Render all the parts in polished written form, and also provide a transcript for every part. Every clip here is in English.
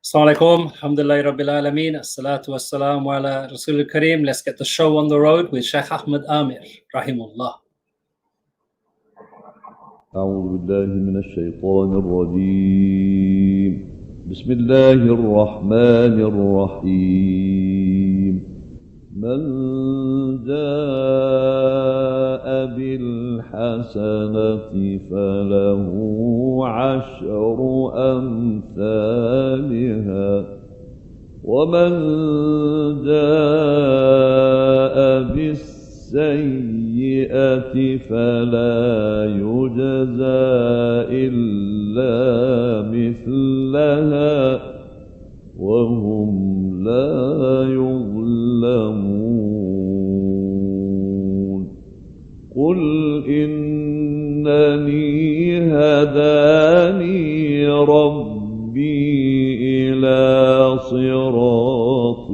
Assalamu alaikum, alhamdulillah rabbil alameen, assalatu wassalamu ala Rasul al-Kareem. Let's get the show on the road with Sheikh Ahmed Amir, rahimullah. أعوذ بالله من الشيطان الرجيم. بسم الله الرحمن الرحيم. من جاء بالحسنة فله عشر أمثالها ومن جاء بالسيئة فلا يجزى إلا مثلها وهم لا يظلمون. قل إنني هداني ربي إلى صراط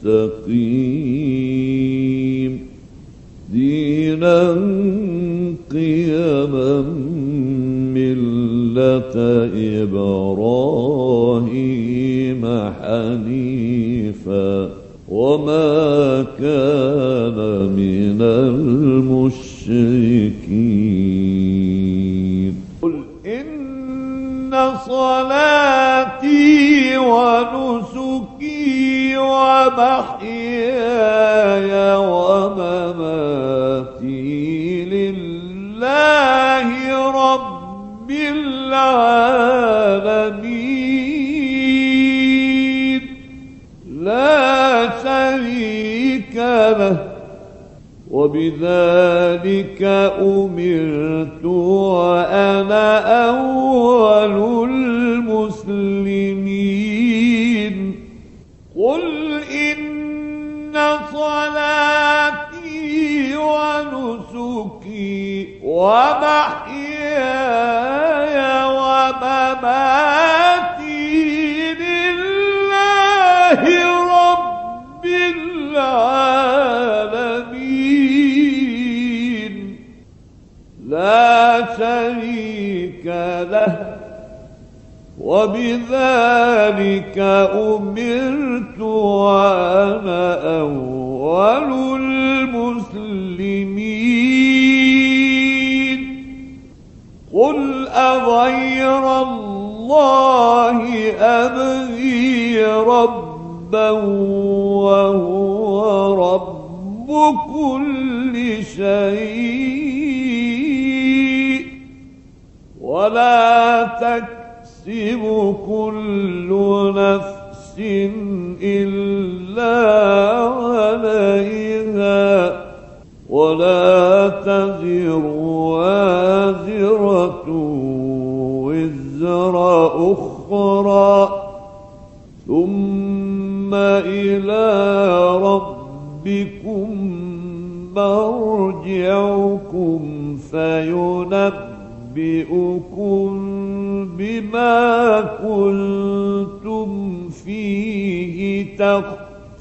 مستقيم دينا قيما ملة إبراهيم حنيفا وما كان من المشركين. قل إن صلاتي ونسكي ومحياي ومماتي لله رب العالمين لا شريك له وبذلك أمرت وأنا أول المسلمين. قل إن صلاتي ونسكي ومحياي ومماتي لله رب العالمين لا شريك له وبذلك أمرت وأنا أول المسلمين. قل أغير الله أبغي ربا وهو رب كل شيء ولا تكسب كل نفس إلا عليها ولا تزر وازرة وزر أخرى ثم إلى ربكم مرجعكم فينبئكم بما كنتم فيه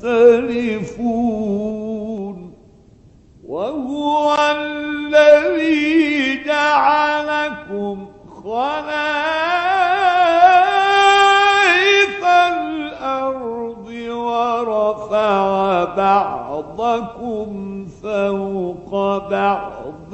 تختلفون. وهو الذي جعلكم خلائف الأرض ورفع بعضكم فوق بعض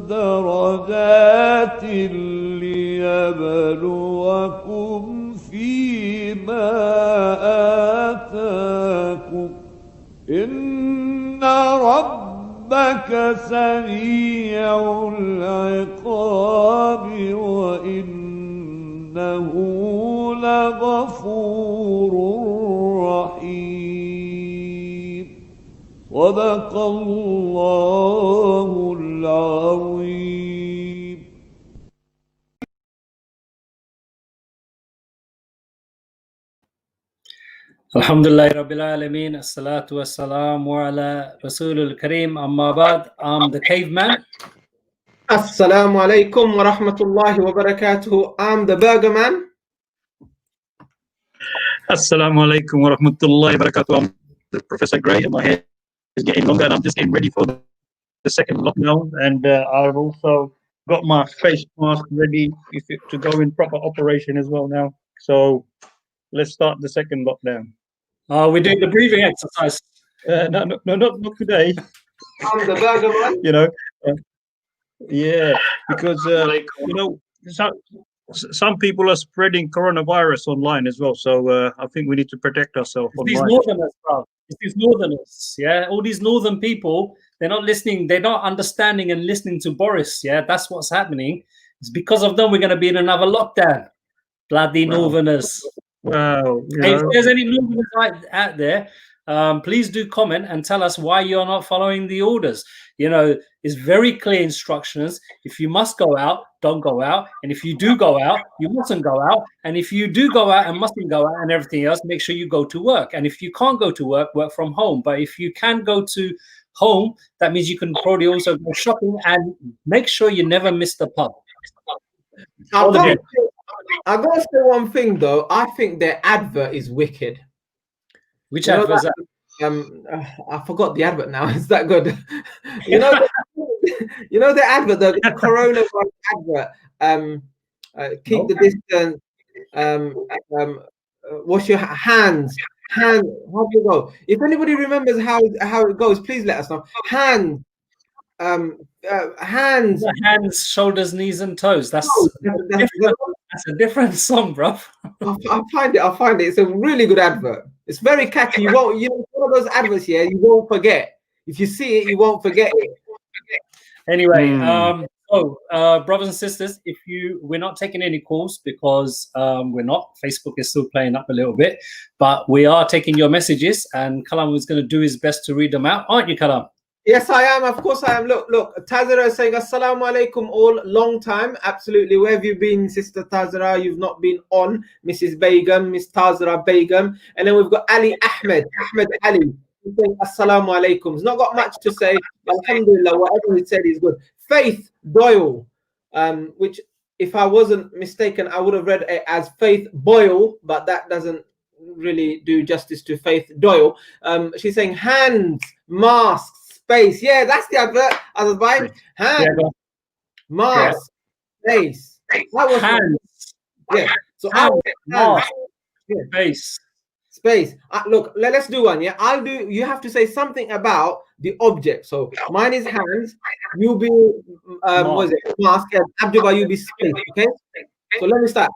درجات ليبلوكم فيما آتاكم إن ربك سريع العقاب وإنه لغفور رحيم. صدق الله العظيم. Alhamdulillah rabbil alameen, assalatu wassalamu ala Rasul al-Kareem. Amma ba'd, I'm the caveman. Assalamu alaikum wa rahmatullahi wa barakatuh. I'm the burger man. Assalamu alaikum wa rahmatullahi wa barakatuh. Professor Gray, and my hair is getting longer, and I'm just getting ready for the second lockdown. And I've also got my face mask ready to go in proper operation as well now. So let's start the second lockdown. We're doing the breathing exercise. No, not today. I'm the burger man. You know, yeah, because you know, some people are spreading coronavirus online as well. So I think we need to protect ourselves These online. northerners, bro. It's these northerners, yeah. All these northern people, they're not listening. They're not understanding and listening to Boris. Yeah, that's what's happening. It's because of them we're going to be in another lockdown. Bloody northerners. Wow. Hey, if there's any northerners out there, please do comment and tell us why you're not following the orders. You know, it's very clear instructions. If you must go out, don't go out. And if you do go out, you mustn't go out. And if you do go out and mustn't go out and everything else, make sure you go to work. And if you can't go to work, work from home. But if you can go to home, that means you can probably also go shopping, and make sure you never miss the pub. I've got to say one thing though. I think their advert is wicked. Which advert is that? I forgot the advert now. Is that good? you know the advert, the coronavirus advert. Keep the distance. Wash your hands. How do you go? If anybody remembers how it goes, please let us know. Hands. Hands, shoulders, knees, and toes. That's a different song, bro. I'll find it. It's a really good advert. It's very catchy. You won't, one of those adverts here, you won't forget. If you see it, you won't forget it. Anyway, brothers and sisters, we're not taking any calls because we're not. Facebook is still playing up a little bit, but we are taking your messages, and Kalam is going to do his best to read them out, aren't you, Kalam? Yes, I am. Of course, I am. Look. Tazara is saying, Assalamu alaikum, all. Long time. Absolutely. Where have you been, Sister Tazara? You've not been on. Mrs. Begum, Miss Tazara Begum. And then we've got Ali Ahmed Ali. He's saying, Assalamu alaikum. He's not got much to say. Alhamdulillah, whatever he said is good. Faith Doyle, which, if I wasn't mistaken, I would have read it as Faith Boyle, but that doesn't really do justice to Faith Doyle. She's saying, hands, masks, space. Yeah, that's the advert. I was buying hands, mask, space. That was hands. Yeah. So hands, mask, space. Look, let's do one. Yeah, I'll do. You have to say something about the object. So mine is hands. You'll be what is it? Mask. And Abdullah, you'll be space. Okay. So let me start.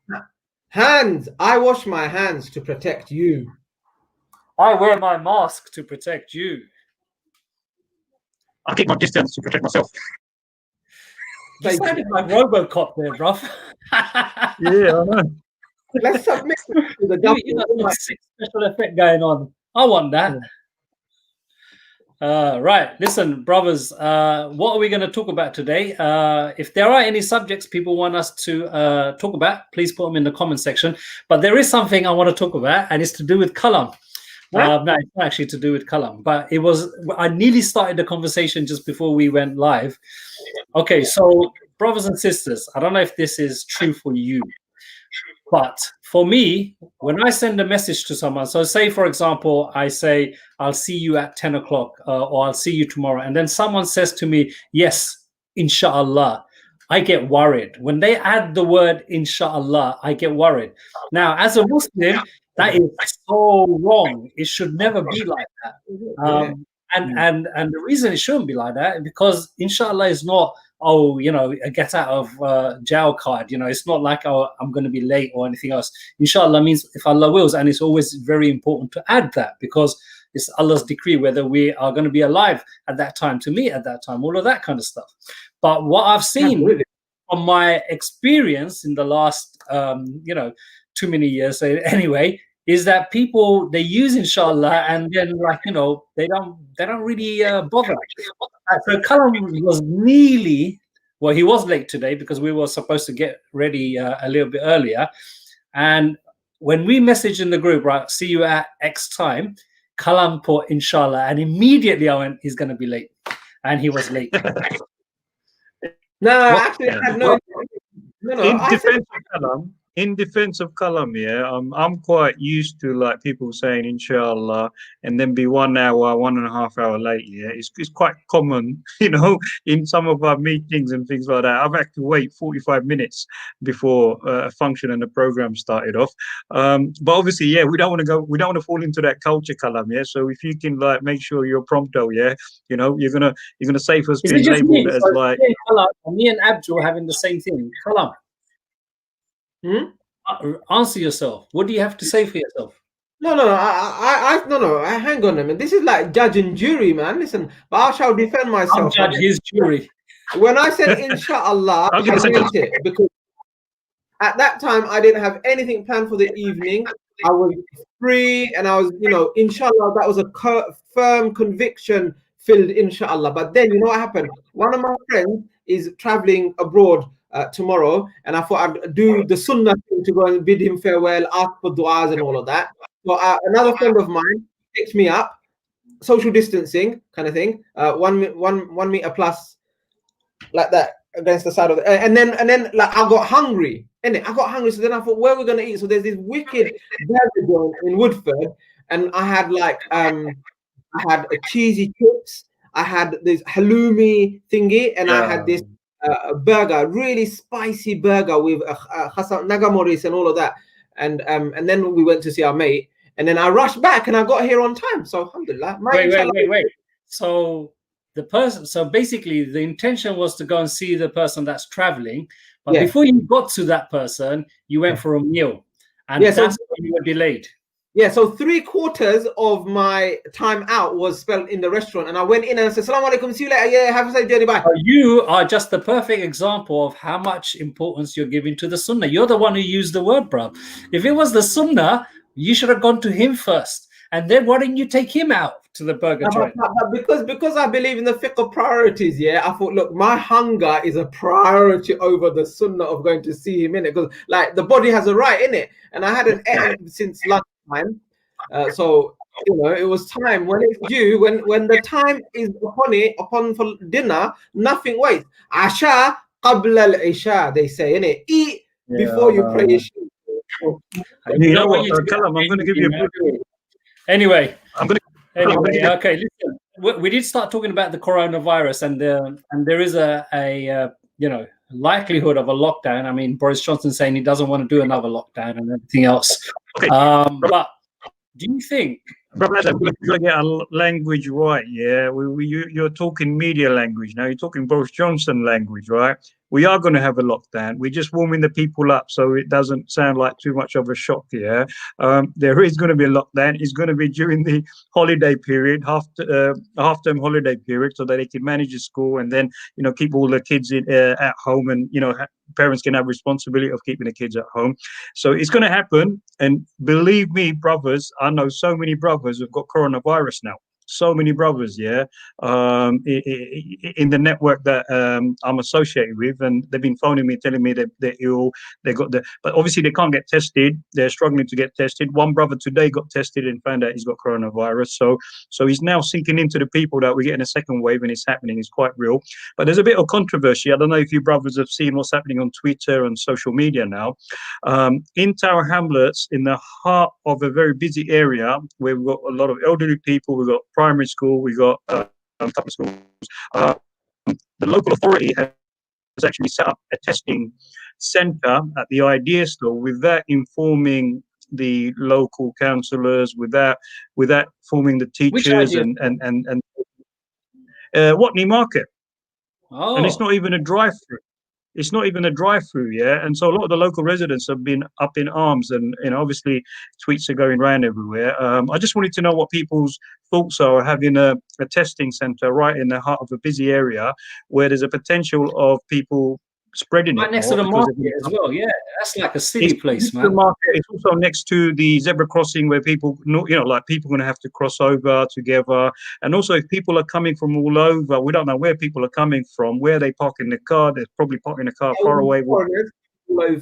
Hands. I wash my hands to protect you. I wear my mask to protect you. I keep my distance to protect myself. You sounded like Robocop there, bro. Yeah, I know. Let's submit to the government. You got special effect going on. I want that. Right. Listen, brothers, what are we going to talk about today? If there are any subjects people want us to talk about, please put them in the comment section. But there is something I want to talk about, and it's to do with Kalam. No, it's not actually to do with Kalam, but I nearly started the conversation just before we went live. Okay, so brothers and sisters, I don't know if this is true for you, but for me, when I send a message to someone, so say, for example, I say, I'll see you at 10 o'clock or I'll see you tomorrow. And then someone says to me, yes, inshallah. I get worried. When they add the word inshallah, I get worried. Now, as a Muslim, that is so wrong. It should never be like that. And the reason it shouldn't be like that is because inshallah is not, a get out of jail card. It's not like, I'm going to be late or anything else. Inshallah means if Allah wills, and it's always very important to add that because it's Allah's decree whether we are going to be alive at that time, to meet at that time, all of that kind of stuff. But what I've seen from my experience in the last, too many years anyway, is that people, they use inshallah and then they don't really bother. So Kalam was he was late today because we were supposed to get ready a little bit earlier. And when we messaged in the group, right, see you at X time, Kalam put inshallah, and immediately I went, he's going to be late. And he was late. No, actually, I had no. In in defense of Kalam, yeah, I'm quite used to like people saying inshallah and then be 1 hour, 1.5 hour late. Yeah, it's quite common, in some of our meetings and things like that. I've had to wait 45 minutes before a function and the program started off. But obviously, yeah, we don't want to fall into that culture, Kalam. Yeah, so if you can like make sure you're prompto, yeah, you're gonna save us Is being it just labeled me? as So like. me and Abdul having the same thing. Kalam, answer yourself. What do you have to say for yourself? No, no, no. No. Hang on a minute. This is like judge and jury, man. Listen, but I shall defend I'm myself. judge his jury. When I said inshallah, I'll give I a sentence. meant it because at that time I didn't have anything planned for the evening. I was free, and I was, inshallah, that was a firm conviction filled inshallah. But then, you know what happened? One of my friends is traveling abroad tomorrow, and I thought I'd do the sunnah thing to go and bid him farewell, ask for du'as and all of that. So another friend of mine picked me up, social distancing kind of thing, 1 meter plus, like that, against the side of it. And then like I got hungry. So then I thought, where are we gonna eat? So there's this wicked burger joint in Woodford, and I had like I had a cheesy chips, I had this halloumi thingy, and I had this burger, really spicy burger with Hassan Nagamoris and all of that. And then we went to see our mate, and then I rushed back and I got here on time. So alhamdulillah. Wait. So basically the intention was to go and see the person that's traveling, but before you got to that person, you went for a meal, and that's when you were delayed. Yeah, so 3/4 of my time out was spent in the restaurant, and I went in and I said, "Assalamu alaikum, see you later. Yeah, have a safe journey, bye." You are just the perfect example of how much importance you're giving to the sunnah. You're the one who used the word, bro. If it was the sunnah, you should have gone to him first, and then why didn't you take him out to the burger joint? But because I believe in the fiqh of priorities, yeah, I thought, look, my hunger is a priority over the sunnah of going to see him in it, because like the body has a right in it, and I hadn't eaten since lunchtime, so it was time when it's due, when the time is upon for dinner, nothing waits. Asha qabla al-isha, they say, innit? Eat before you pray Isha. You know what, Kalam, I'm going to give you a... Anyway, Anyway, okay, listen. We did start talking about the coronavirus, and there is a likelihood of a lockdown. I mean, Boris Johnson saying he doesn't want to do another lockdown and everything else. Okay. But do you think? Brother, we've got to get our language right, yeah? You're talking media language now. You're talking Boris Johnson language, right? We are going to have a lockdown. We're just warming the people up so it doesn't sound like too much of a shock here. There is going to be a lockdown. It's going to be during the holiday period, half-term holiday period, so that they can manage the school and then, keep all the kids at home, and, parents can have responsibility of keeping the kids at home. So it's going to happen. And believe me, brothers, I know so many brothers who've got coronavirus now. So many brothers, yeah, in the network that I'm associated with, and they've been phoning me, telling me that they're ill. But obviously they can't get tested. They're struggling to get tested. One brother today got tested and found out he's got coronavirus. So he's now sinking into the people that we're getting a second wave, and it's happening. It's quite real. But there's a bit of controversy. I don't know if you brothers have seen what's happening on Twitter and social media now. In Tower Hamlets, in the heart of a very busy area where we've got a lot of elderly people, we've got primary school, we got a couple of schools. The local authority has actually set up a testing centre at the Idea Store without informing the local councillors, without informing the teachers and Watney Market. Oh. And it's not even a drive-through. It's not even a drive-through, yeah. And so a lot of the local residents have been up in arms, and obviously tweets are going around everywhere. I just wanted to know what people's thoughts are having a testing centre right in the heart of a busy area where there's a potential of people spreading right it next to the market as well. Yeah, that's like a city place, man. It's also next to the zebra crossing where people, like people are going to have to cross over together. And also, if people are coming from all over, we don't know where people are coming from, where they park in the car. They're probably parking the car far away.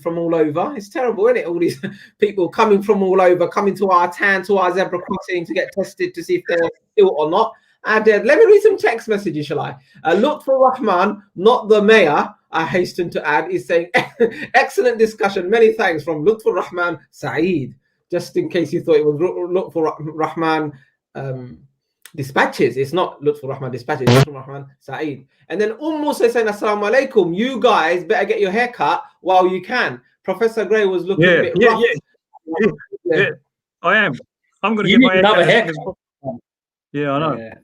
From all over. It's terrible, isn't it? All these people coming from all over, coming to our town, to our zebra crossing to get tested to see if they're ill or not. I did. Let me read some text messages, shall I? Lutfur Rahman, not the mayor, I hasten to add, is saying, excellent discussion. Many thanks from Lutfur Rahman Saeed. Just in case you thought it was Lutfur Rahman Dispatches. It's not Lutfur Rahman Dispatches, it's Lutfur Rahman Saeed. And then Musa saying, Assalamu alaikum. You guys better get your hair cut while you can. Professor Gray was looking a bit rough. Yeah. I am. I'm going to You get need my hair another cut. haircut. Yeah, I know. Yeah.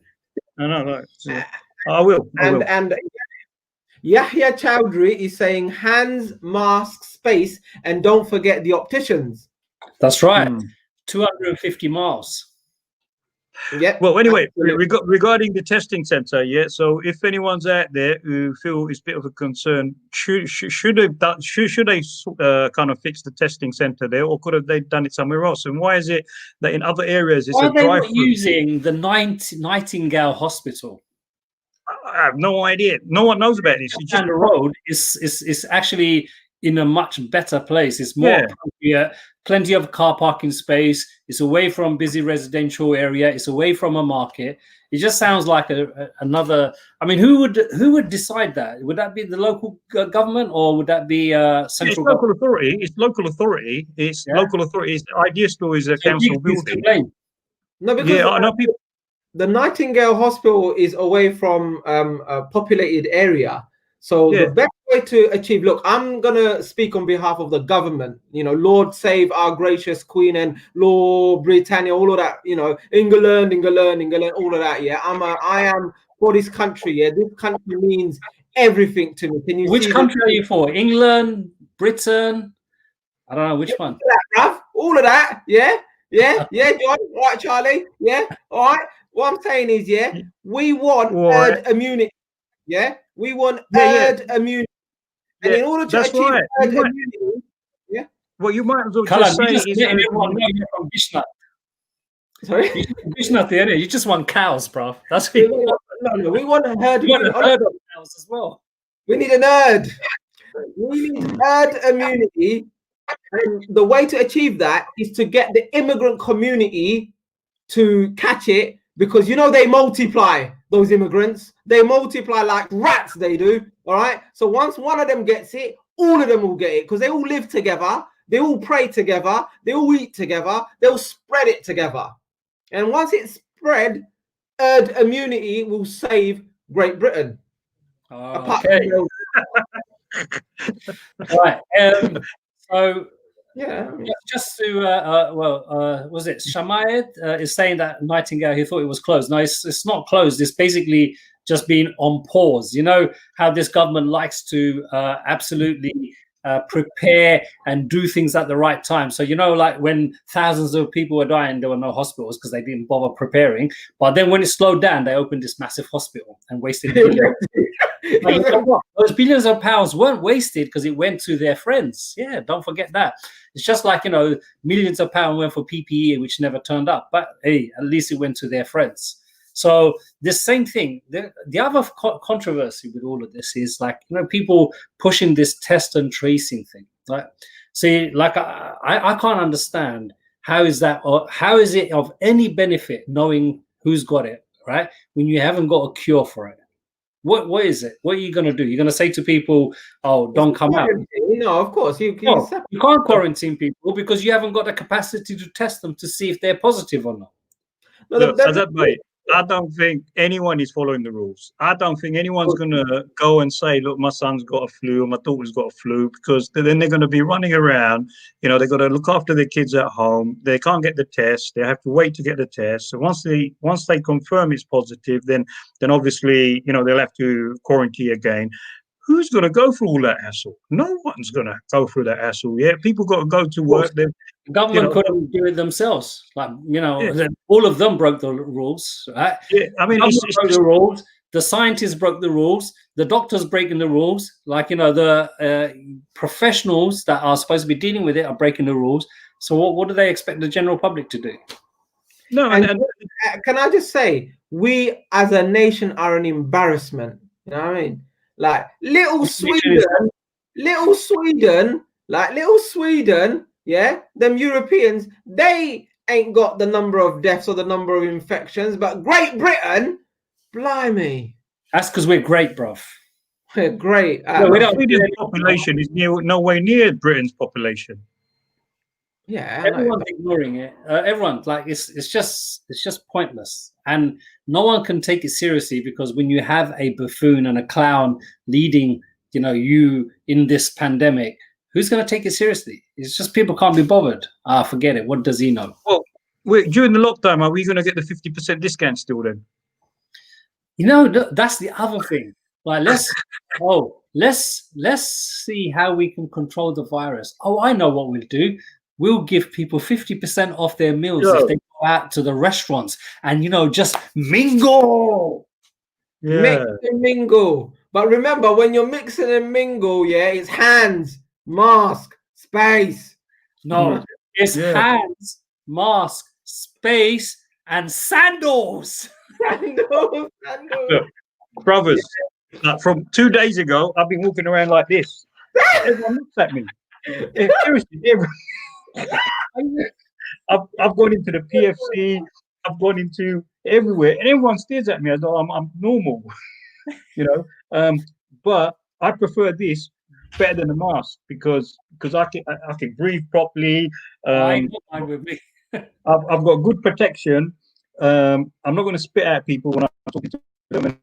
I know. Right. So, I will. And Yahya Chowdhury is saying hands, mask, space, and don't forget the opticians. That's right. 250 miles. Yep. Well, anyway, regarding the testing center, yeah. So if anyone's out there who feel it's a bit of a concern, should they kind of fix the testing center there, or could have they done it somewhere else? And why is it that in other areas it's Why a are they not drive-through? using the Nightingale Hospital? I have no idea. No one knows about this. It's Down the road is actually in a much better place. It's more plenty of car parking space. It's away from busy residential area. It's away from a market. It just sounds like another. I mean, who would decide that? Would that be the local government, or would that be central? It's local authority. It's local authority. It's local authority. The idea still is a council building. No, because the Nightingale Hospital is away from a populated area. So the best way to achieve, look, I'm going to speak on behalf of the government, Lord save our gracious Queen and Lord Britannia, all of that, England, all of that. Yeah, I am for this country. Yeah, this country means everything to me. Can you Which country are you for? England, Britain? I don't know which one. All of that. Yeah, John. All right, Charlie. Yeah, all right. What I'm saying is, we want herd immunity. Yeah, we want herd immunity. And in order to achieve herd immunity, well, you might as well just say you're from Bishnat. Sorry? You just want cows, bro. That's what no, we want a herd immunity. A herd of cows as well. We need an herd. We need herd immunity. And the way to achieve that is to get the immigrant community to catch it, because they multiply. Those immigrants, they multiply like rats, they do. All right, so once one of them gets it, all of them will get it, because they all live together, they all pray together, they all eat together, they'll spread it together. And once it's spread, herd immunity will save Great Britain. Okay. Right. So just to was it Shamayed is saying that Nightingale, he thought it was closed. No, it's not closed. It's basically just been on pause. You know how this government likes to absolutely prepare and do things at the right time. So like when thousands of people were dying, there were no hospitals because they didn't bother preparing. But then when it slowed down, they opened this massive hospital and wasted billions. Those billions of pounds weren't wasted because it went to their friends. Yeah, don't forget that. It's just like millions of pounds went for PPE, which never turned up. But hey, at least it went to their friends. So the same thing. The other controversy with all of this is people pushing this test and tracing thing. Right? See, I can't understand how is that, or how is it of any benefit knowing who's got it, right? When you haven't got a cure for it. What is it? What are you going to do? You're going to say to people, "Oh, don't come out." No, of course you can't quarantine people because you haven't got the capacity to test them to see if they're positive or not. Look, I don't think anyone is following the rules. I don't think anyone's going to go and say, look, my son's got a flu or my daughter's got a flu, because then they're going to be running around. They've got to look after their kids at home. They can't get the test. They have to wait to get the test. So once they confirm it's positive, then obviously, they'll have to quarantine again. Who's going to go through all that hassle? No one's going to go through that hassle. Yeah, people got to go to work. The government couldn't do it themselves. All of them broke the rules. Right? Yeah, I mean, broke the rules. The scientists broke the rules. The doctors breaking the rules. The professionals that are supposed to be dealing with it are breaking the rules. So what do they expect the general public to do? No, and can I just say, we as a nation are an embarrassment. You know what I mean? Like little Sweden, yeah, them Europeans, they ain't got the number of deaths or the number of infections, but Great Britain, Blimey. That's because we're great, bruv. Great. Yeah, we don't- Sweden's population is nowhere near Britain's population. Yeah, I know. Everyone's ignoring it. Everyone's like, it's just pointless, and no one can take it seriously, because when you have a buffoon and a clown leading, you in this pandemic, who's going to take it seriously? It's just people can't be bothered. Forget it. What does he know? Well, during the lockdown, are we going to get the 50% discount still then? That's the other thing. Like, let's see how we can control the virus. Oh, I know what we'll do. We'll give people 50% off their meals if they go out to the restaurants and just mingle. Yeah. Mix and mingle. But remember, when you're mixing and mingle, it's hands, mask, space. No, it's hands, mask, space, and sandals. Sandals. Look, brothers, like from 2 days ago, I've been walking around like this. Everyone looks at me. Yeah, seriously, I've gone into the PFC, I've gone into everywhere, and everyone stares at me as though I'm normal, But I prefer this better than the mask because I can breathe properly. Fine with me. I've got good protection. I'm not going to spit at people when I'm talking to them.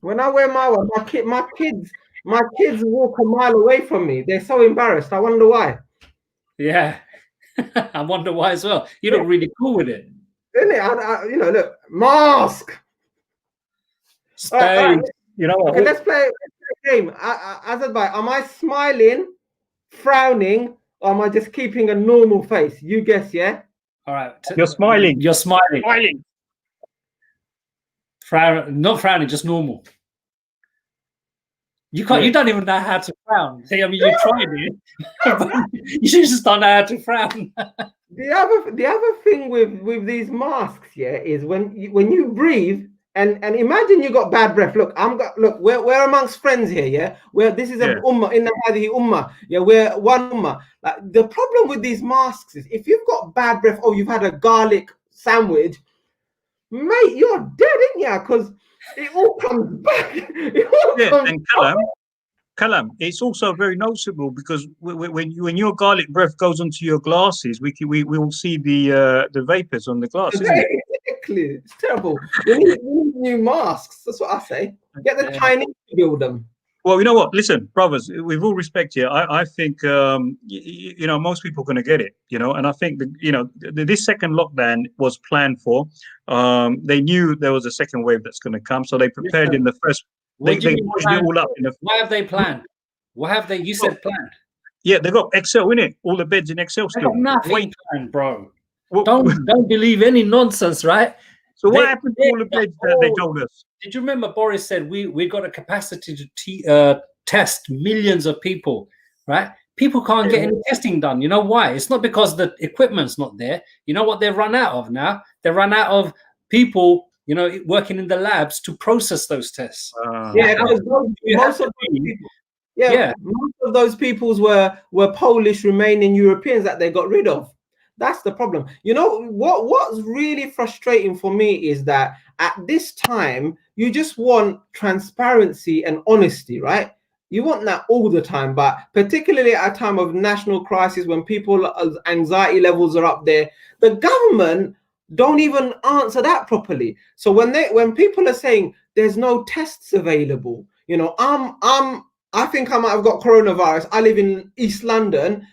When I wear my one, my kids walk a mile away from me. They're so embarrassed. I wonder why. Yeah, I wonder why as well. You look really cool with it. Isn't it? Look, mask. Space. Right. Okay, let's play a game. Azadbai, am I smiling, frowning, or am I just keeping a normal face? You guess, yeah? All right. You're smiling. You're smiling. Smiling. Not frowning, just normal. You can't. You don't even know how to frown. I mean, you tried it, but you just don't know how to frown. The other thing with these masks, is when you breathe and imagine you got bad breath. Look, we're amongst friends here, yeah. This is a ummah in the hadihi ummah, yeah. We're one ummah. Like, the problem with these masks is if you've got bad breath or you've had a garlic sandwich, mate, you're dead, ain't ya? Because it all comes back. And Kalam, it's also very noticeable because when your garlic breath goes onto your glasses, we will see the vapors on the glass. Exactly, it's terrible. We need new masks. That's what I say. Get the Chinese to build them. Well, you know what? Listen, brothers, with all respect here, I think most people are going to get it. And I think this second lockdown was planned for. They knew there was a second wave that's going to come, so they prepared in the first. They pushed it all up. Why have they planned? What have they? You said planned. Yeah, they got Excel in it. All the beds in Excel still. They got nothing planned, bro. Don't believe any nonsense, right? So what happened to all the beds that they told us? Did you remember Boris said we got a capacity to test millions of people, right? People can't get any testing done. You know why? It's not because the equipment's not there. You know what they've run out of now? They run out of people, working in the labs to process those tests. Most of those peoples were Polish, Romanian, Europeans that they got rid of. That's the problem. What's really frustrating for me is that at this time, you just want transparency and honesty, right? You want that all the time, but particularly at a time of national crisis when people's anxiety levels are up there, the government don't even answer that properly. So when people are saying there's no tests available, I think I might have got coronavirus. I live in East London.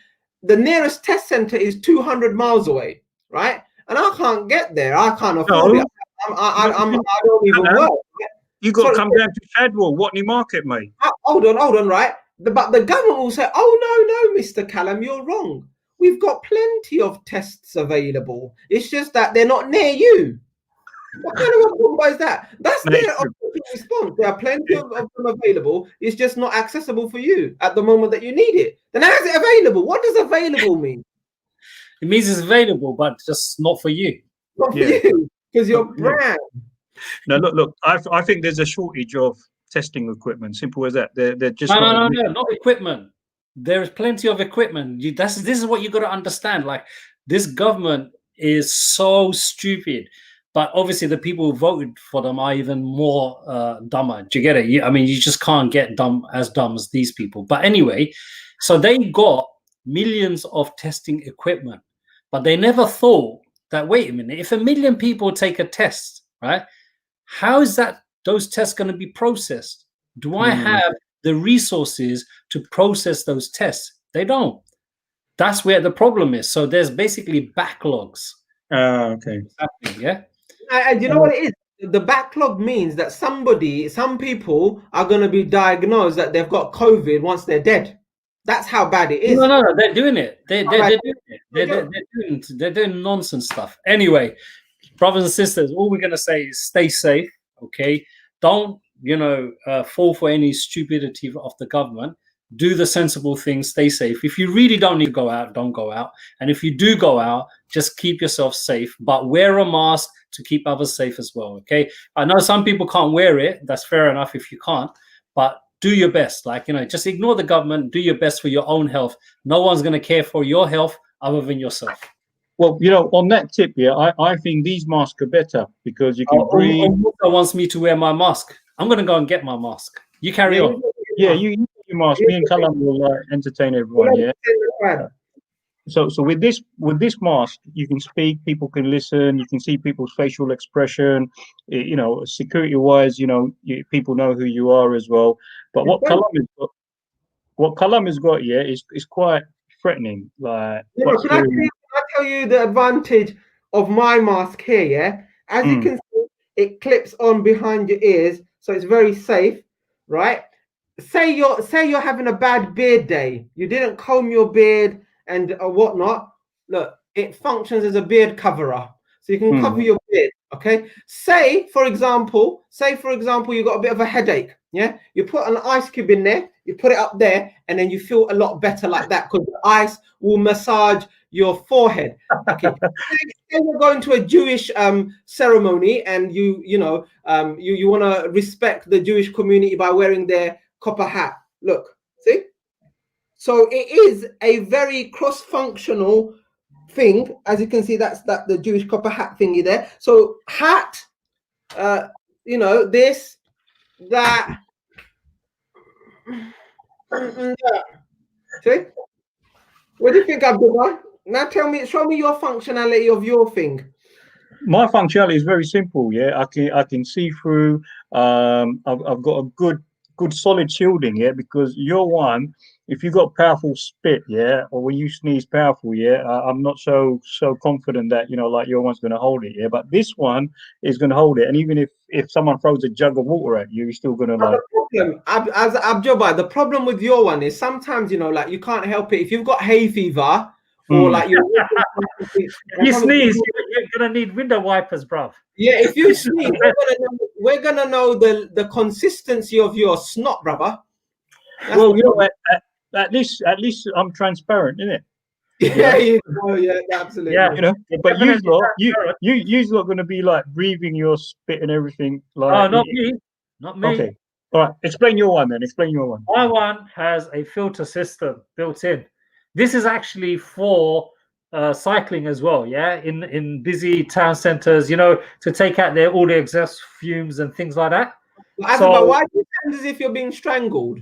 The nearest test center is 200 miles away, right? And I can't get there. I can't afford it. I don't even work. You got to come down to Shadwell, Watney Market, mate. Hold on, right? But the government will say, oh, no, Mr. Callum, you're wrong. We've got plenty of tests available. It's just that they're not near you. What kind of a bomba is that? That's their response. There are plenty of them available. It's just not accessible for you at the moment that you need it. Then how is it available? What does available mean? It means it's available, but just not for you. Not for you, because you're brand. No, look. I think there's a shortage of testing equipment. Simple as that. They're just no, not equipment. There is plenty of equipment. This is what you got to understand. Like, this government is so stupid. But obviously, the people who voted for them are even more dumber. Do you get it? I mean, you just can't get dumb as these people. But anyway, so they got millions of testing equipment, but they never thought that, wait a minute, if 1 million people take a test, right? How is that those tests going to be processed? Do I have the resources to process those tests? They don't. That's where the problem is. So there's basically backlogs. Okay. Yeah. And you know what it is? The backlog means that some people are going to be diagnosed that they've got COVID once they're dead. That's how bad it is. No, they're doing it. They're doing it. They're doing nonsense stuff. Anyway, brothers and sisters, all we're gonna say is stay safe. Okay, don't fall for any stupidity of the government. Do the sensible thing. Stay safe. If you really don't need to go out, don't go out. And if you do go out, just keep yourself safe. But wear a mask to keep others safe as well. Okay. I know some people can't wear it. That's fair enough if you can't. But do your best. Just ignore the government. Do your best for your own health. No one's going to care for your health other than yourself. Well, on that tip, I think these masks are better because you can breathe. Wants me to wear my mask. I'm going to go and get my mask. You carry on. Yeah, you your mask. Me and Callum will entertain everyone. Yeah. So with this mask, you can speak. People can listen. You can see people's facial expression. Security wise, people know who you are as well. But what Callum has got, is quite threatening. Like, can I tell you the advantage of my mask here? Yeah, as you can see, it clips on behind your ears, so it's very safe, right? Say you're having a bad beard day. You didn't comb your beard and whatnot. Look, it functions as a beard coverer, so you can cover your beard. Okay. Say for example, you got a bit of a headache. Yeah, you put an ice cube in there, you put it up there, and then you feel a lot better like that because the ice will massage your forehead. Okay. Say you're going to a Jewish ceremony, and you want to respect the Jewish community by wearing their copper hat. Look, see. So it is a very cross-functional thing, as you can see. That's the Jewish copper hat thingy there. So hat, this, that. See? What do you think, Abdullah? Now show me your functionality of your thing. My functionality is very simple. Yeah, I can see through. I've got a good solid shielding. Yeah, because your one, if you got powerful spit, or when you sneeze powerful, I'm not so confident that like your one's going to hold it. Yeah, but this one is going to hold it, and even if someone throws a jug of water at you, you're still going to like. The problem with your one is sometimes you can't help it. If you've got hay fever or like you sneeze, you're gonna need window wipers, bro. Yeah, if you sneeze, we're gonna know the consistency of your snot, brother. At least I'm transparent, isn't it? Yeah, absolutely. Yeah, but you lot going to be like breathing your spit and everything. Like, not me. Okay, all right. Explain your one then. My one has a filter system built in. This is actually for cycling as well. Yeah, in busy town centers, to take out all the exhaust fumes and things like that. So, why do you sound as if you're being strangled?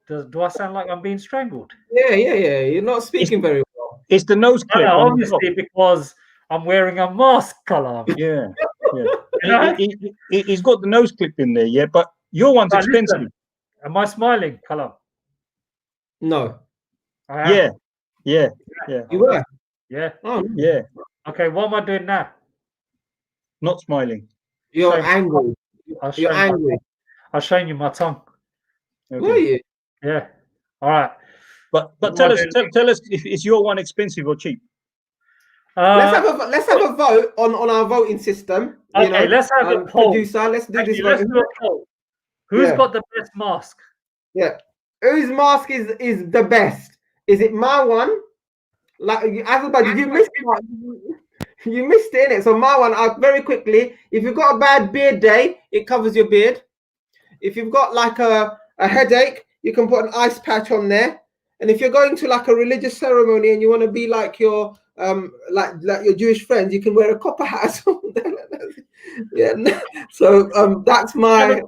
Do I sound like I'm being strangled? Yeah. You're not speaking very well. It's the nose clip. Obviously, because I'm wearing a mask, Callum. Yeah. He's got the nose clip in there, yeah. But your one's expensive. Listen, am I smiling, Callum? No. Yeah. You were? Yeah. Oh, yeah. Okay, what am I doing now? Not smiling. You're angry. You're angry. I'll show you my tongue. Okay. Were you? Yeah. All right. But tell us if is your one expensive or cheap? Let's have a vote on our voting system. Okay, let's have a poll. Producer, let's do this. Let's do a poll. Who's got the best mask? Yeah. Whose mask is the best? Is it my one? Like you missed it. You missed it, innit? So my one, very quickly, if you've got a bad beard day, it covers your beard. If you've got like a headache, you can put an ice patch on there. And if you're going to like a religious ceremony and you want to be like your like your Jewish friends, you can wear a copper hat. As well. Yeah. So that's my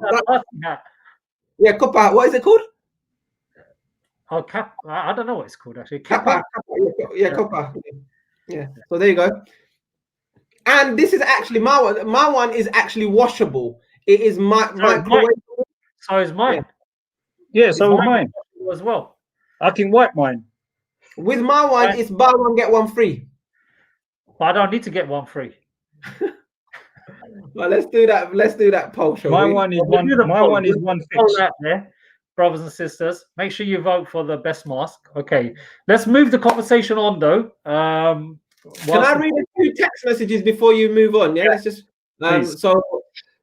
yeah, copper hat. What is it called? Oh, cap. I don't know what it's called actually. Kappa. Yeah, copper. Yeah. So there you go. And this is actually my one. My one is actually washable. It is microwave. So is mine. Yeah, so is mine as well. I can wipe mine. With my one, it's buy one get one free. But I don't need to get one free. Well, let's do that. Let's do that poll, shall My we? one is one. My one is one fix. There, brothers and sisters, make sure you vote for the best mask. Okay, let's move the conversation on though. Can I read a few text messages before you move on? Yeah, let's just. Please.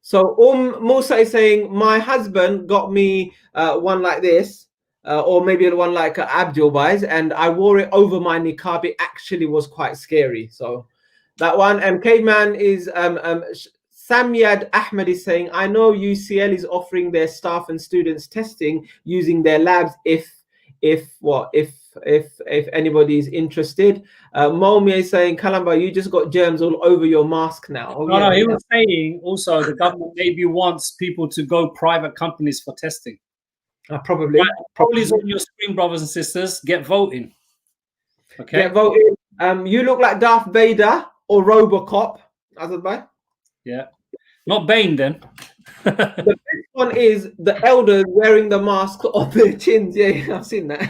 So Musa is saying my husband got me one like this, or maybe one like Abdul buys, and I wore it over my niqab. It actually was quite scary. So that one. And Caveman is Samyad Ahmed is saying, I know UCL is offering their staff and students testing using their labs if anybody is interested. Momi is saying, Kalamba, you just got germs all over your mask now. Oh, no, he was saying also the government maybe wants people to go private companies for testing. Probably. Probably is on your screen, brothers and sisters. Get voting. Okay. Get voting. You look like Darth Vader or Robocop. Azadbai. Yeah. Not Bane then. The best one is the elders wearing the mask on their chins. Yeah, I've seen that.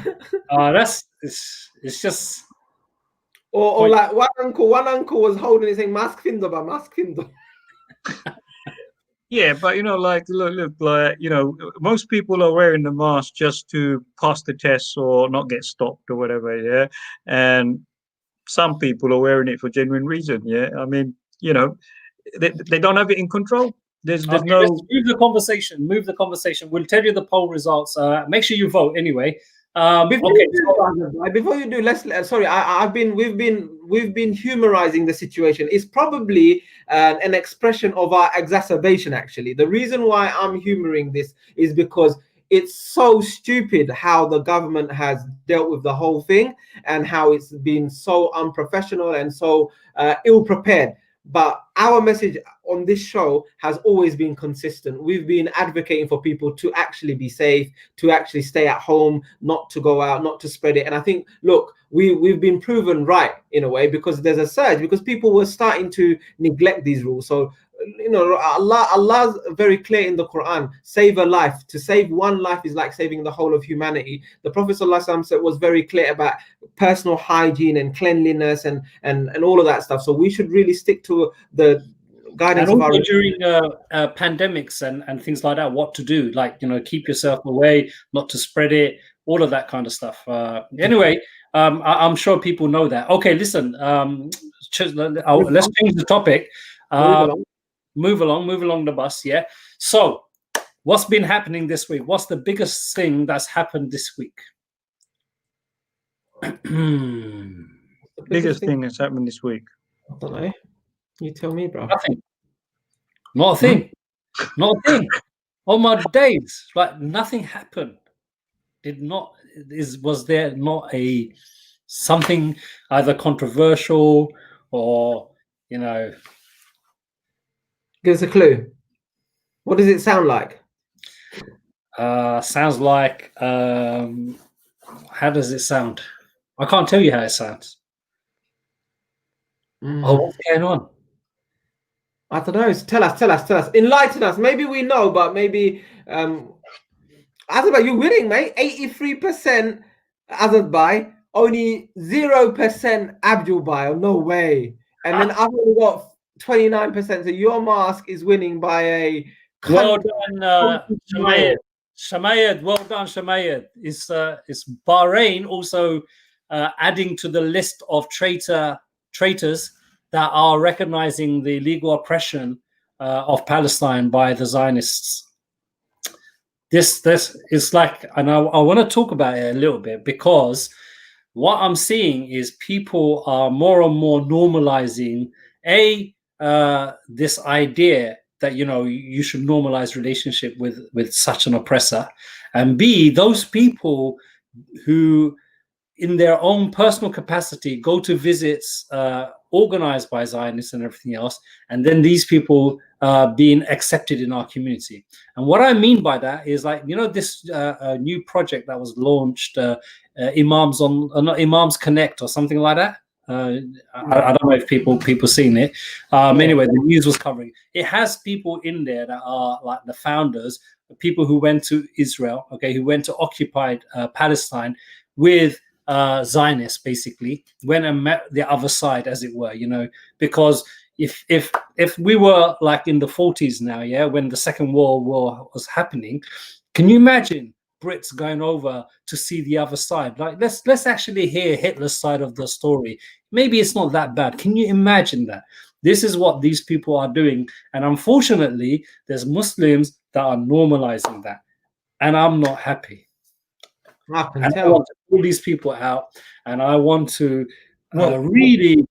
It's just. Or like one uncle was holding it saying mask findo by mask findo. Yeah, but like look, like most people are wearing the mask just to pass the tests or not get stopped or whatever. Yeah, and some people are wearing it for genuine reason. Yeah, I mean, they don't have it in control. There's okay, no. Let's move the conversation. We'll tell you the poll results. Make sure you vote anyway. Before you do, we've been humorizing the situation. It's probably an expression of our exacerbation. Actually, the reason why I'm humoring this is because it's so stupid how the government has dealt with the whole thing and how it's been so unprofessional and so ill prepared. But our message on this show has always been consistent. We've been advocating for people to actually be safe, to actually stay at home, not to go out, not to spread it. And I think, look, we've been proven right in a way, because there's a surge, because people were starting to neglect these rules. So, Allah's very clear in the Quran, save a life. To save one life is like saving the whole of humanity. The Prophet ﷺ was very clear about personal hygiene and cleanliness and all of that stuff. So we should really stick to the guidance and of also during pandemics and things like that, what to do, like keep yourself away, not to spread it, all of that kind of stuff. Anyway, I'm sure people know that. Okay, listen, let's change the topic. Move along the bus. Yeah. So what's been happening this week? What's the biggest thing that's happened this week? Biggest thing that's happened this week? I don't know. You tell me, bro. Nothing. Not a thing. Not a thing. On my days, like nothing happened. Was there not something either controversial or Give us a clue. What does it sound like? Sounds like how does it sound? I can't tell you how it sounds. Oh, what's going on? I don't know. Tell us. Enlighten us. Maybe we know, but maybe Azadbai, you're winning, mate. 83% Azadbai, only 0% Abdul Bai. No way. And then I've only got 29%. So your mask is winning by a. Well done, Shamayed. Well done, Shamayed. It's Bahrain also adding to the list of traitors that are recognizing the legal oppression of Palestine by the Zionists. This is like, and I want to talk about it a little bit, because what I'm seeing is people are more and more normalizing this idea that you should normalize relationship with such an oppressor, and B, those people who in their own personal capacity, go to visits organized by Zionists and everything else, and then these people being accepted in our community. And what I mean by that is, like, you know, this new project that was launched, Imams on not Imams Connect or something like that. I don't know if people seen it. Anyway, the news was covering. It has people in there that are like the founders, the people who went to Israel, okay, who went to occupied Palestine with Zionists, basically, went and met the other side, as it were, you know, because if we were like in the 40s now, yeah, when the Second World War was happening, can you imagine Brits going over to see the other side? Like, let's actually hear Hitler's side of the story. Maybe it's not that bad. Can you imagine that? This is what these people are doing, and unfortunately, there's Muslims that are normalizing that, and I'm not happy. I can And I tell. want to pull these people out, and I want to really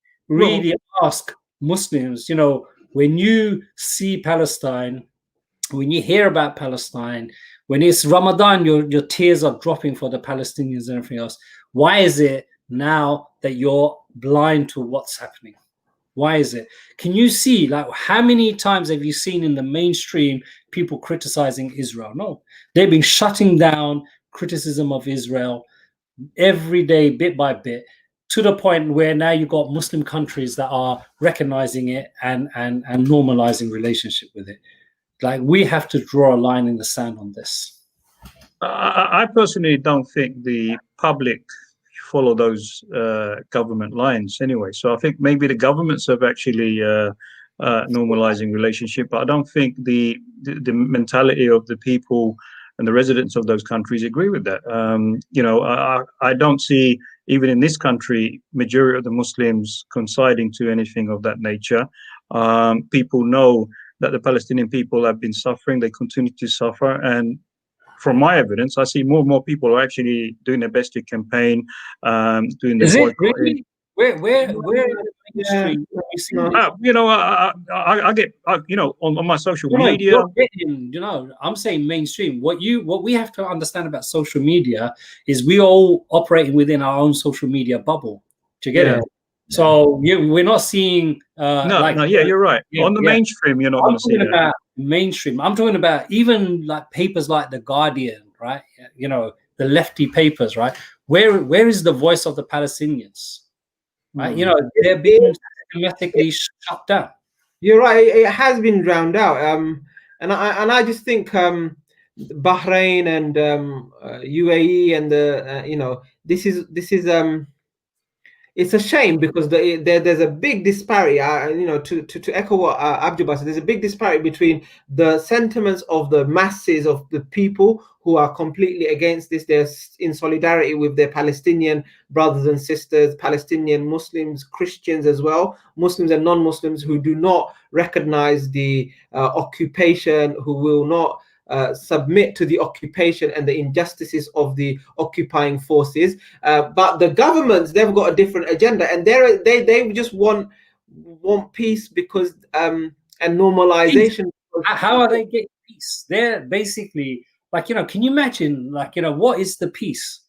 ask Muslims, you know, when you see Palestine, when you hear about Palestine, when it's Ramadan, your tears are dropping for the Palestinians and everything else. Why is it now that you're blind to what's happening? Why is it? Can you see, like, how many times have you seen in the mainstream people criticizing Israel? No, they've been shutting down criticism of Israel every day, bit by bit, to the point where now you've got Muslim countries that are recognizing it and normalizing relationship with it. Like, we have to draw a line in the sand on this. I personally don't think the public follow those government lines anyway. So I think maybe the governments have actually normalizing relationship, but I don't think the mentality of the people and the residents of those countries agree with that. You know, I don't see, even in this country, majority of the Muslims coinciding to anything of that nature. People know that the Palestinian people have been suffering, they continue to suffer, and from my evidence, I see more and more people are actually doing their best to campaign, doing Is the it boycotting. really? Where in the industry have you seen this? You know, I get, you know, on my social No, media. you're getting, you know, I'm saying mainstream. What we have to understand about social media is we all operating within our own social media bubble. Do you get it? So we're not seeing You're right. On the mainstream, you're not going to see that. I'm talking about mainstream. I'm talking about even like papers like The Guardian, right? You know, the lefty papers, right? Where is the voice of the Palestinians? Right? You know, they're being systematically shut down. You're right. It has been drowned out. And I just think Bahrain and UAE and the you know, this is it's a shame because there's a big disparity. You know, to echo what Abdul said, there's a big disparity between the sentiments of the masses of the people who are completely against this. They're in solidarity with their Palestinian brothers and sisters, Palestinian Muslims, Christians as well, Muslims and non-Muslims who do not recognize the occupation, who will not submit to the occupation and the injustices of the occupying forces. But the governments, they've got a different agenda, and they just want peace because and normalization. How are they getting peace? They're basically like, you know, can you imagine, like, you know, what is the peace?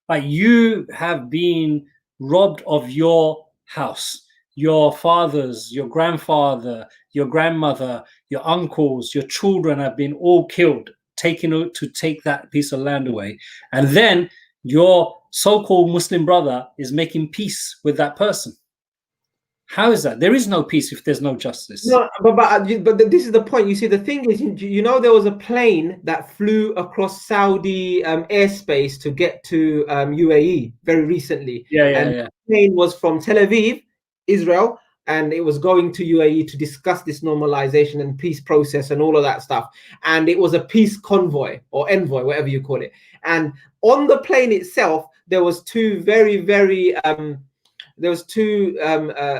Like, you have been robbed of your house, your fathers, your grandfather, your grandmother, your uncles, your children have been all killed, taken to take that piece of land away. And then your so-called Muslim brother is making peace with that person. How is that? There is no peace if there's no justice. No, but this is the point. You see, the thing is, you know, there was a plane that flew across Saudi airspace to get to UAE very recently. The plane was from Tel Aviv, Israel, and it was going to UAE to discuss this normalization and peace process and all of that stuff. And it was a peace convoy or envoy, whatever you call it. And on the plane itself, there was two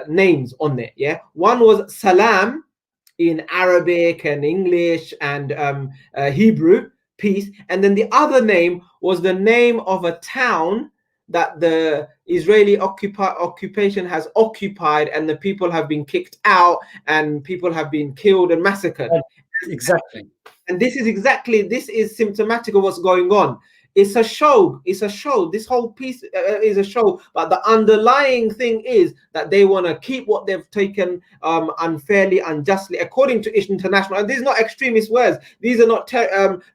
names on there. Yeah, one was Salam in Arabic and English and Hebrew, peace, and then the other name was the name of a town that the Israeli occupation has occupied, and the people have been kicked out and people have been killed and massacred. Exactly. And this is symptomatic of what's going on. It's a show. It's a show. This whole piece is a show. But the underlying thing is that they want to keep what they've taken unfairly, unjustly, according to international. And these are not extremist words. These are not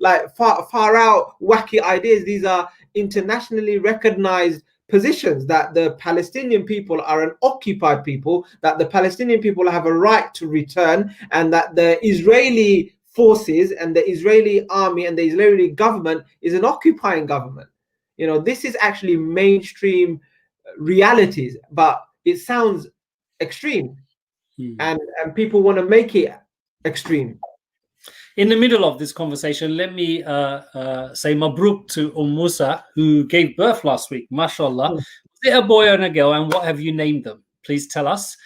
like far out wacky ideas. These are internationally recognized positions, that the Palestinian people are an occupied people, that the Palestinian people have a right to return, and that the Israeli forces and the Israeli army and the Israeli government is an occupying government. You know, this is actually mainstream realities, but it sounds extreme, and people want to make it extreme. In the middle of this conversation, let me say Mabruk to Musa, who gave birth last week. MashaAllah. Was it a boy and a girl, and what have you named them? Please tell us.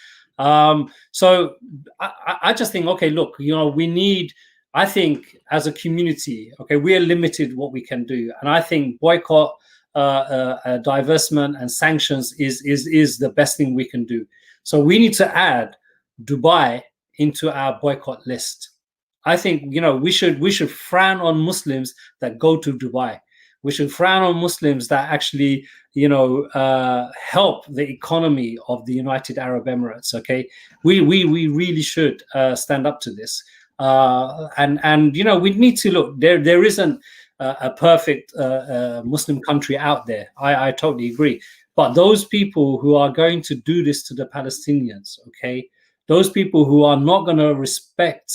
So I just think, okay, look, you know, we need, I think as a community, okay, we are limited what we can do. And I think boycott, divestment and sanctions is the best thing we can do. So we need to add Dubai into our boycott list. I think, you know, we should frown on Muslims that go to Dubai. We should frown on Muslims that actually, you know, help the economy of the United Arab Emirates. Okay, we really should stand up to this. And you know, we need to look. There isn't a perfect Muslim country out there. I totally agree. But those people who are going to do this to the Palestinians, okay, those people who are not going to respect,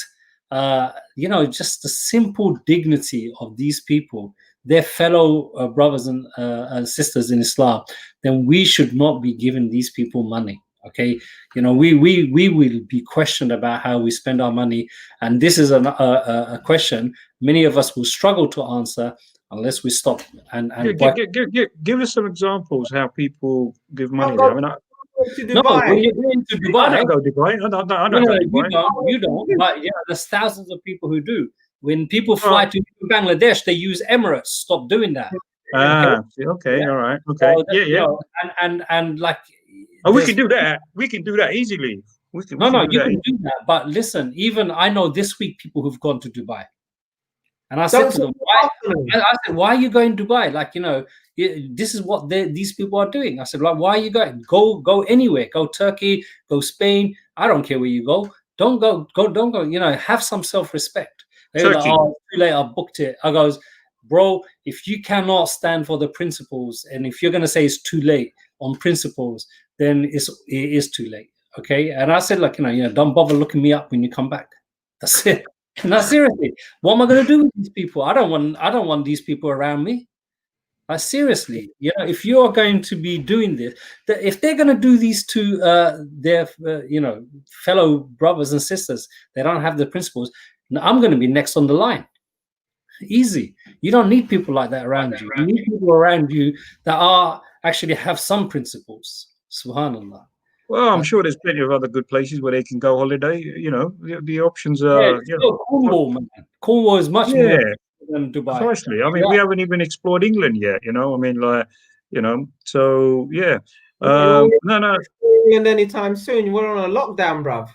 you know, just the simple dignity of these people, their fellow brothers and sisters in Islam, then we should not be giving these people money. Okay, you know, we will be questioned about how we spend our money, and this is a question many of us will struggle to answer unless we stop and give us some examples how people give money. Go I mean, to no, Dubai. when you're going to Dubai, I don't go to Dubai. I don't no, go to Dubai. you don't. But yeah, there's thousands of people who do. When people fly to Bangladesh, they use Emirates. Stop doing that. Okay, Yeah. all right, okay, So yeah. You know, and like, Oh, we can do that. We can do that easily. You do can that do that. But listen, even I know this week people who've gone to Dubai, and I Don't said to them, why are you going to Dubai? Like, you know, this is what these people are doing. I said, like, why are you going? Go anywhere. Go Turkey, go Spain. I don't care where you go. Don't go. You know, have some self-respect. They were like, oh, too late. I booked it. I goes, bro, if you cannot stand for the principles, and if you're going to say it's too late on principles, then it is too late. Okay. And I said, like, you know, don't bother looking me up when you come back. That's it. No, seriously, what am I going to do with these people? I don't want these people around me. Seriously, you know, if you are going to be doing this, if they're going to do these to their you know, fellow brothers and sisters, they don't have the principles. I'm going to be next on the line. Easy. You don't need people like that around you. You need people around you that are actually have some principles. Subhanallah. Well, I'm sure there's plenty of other good places where they can go holiday. You know, the options are. Yeah, Cornwall, man. Cornwall is much more than Dubai. Precisely. I mean, we haven't even explored England yet. You know, I mean, like, you know, so yeah. No. England anytime soon. We're on a lockdown, bruv.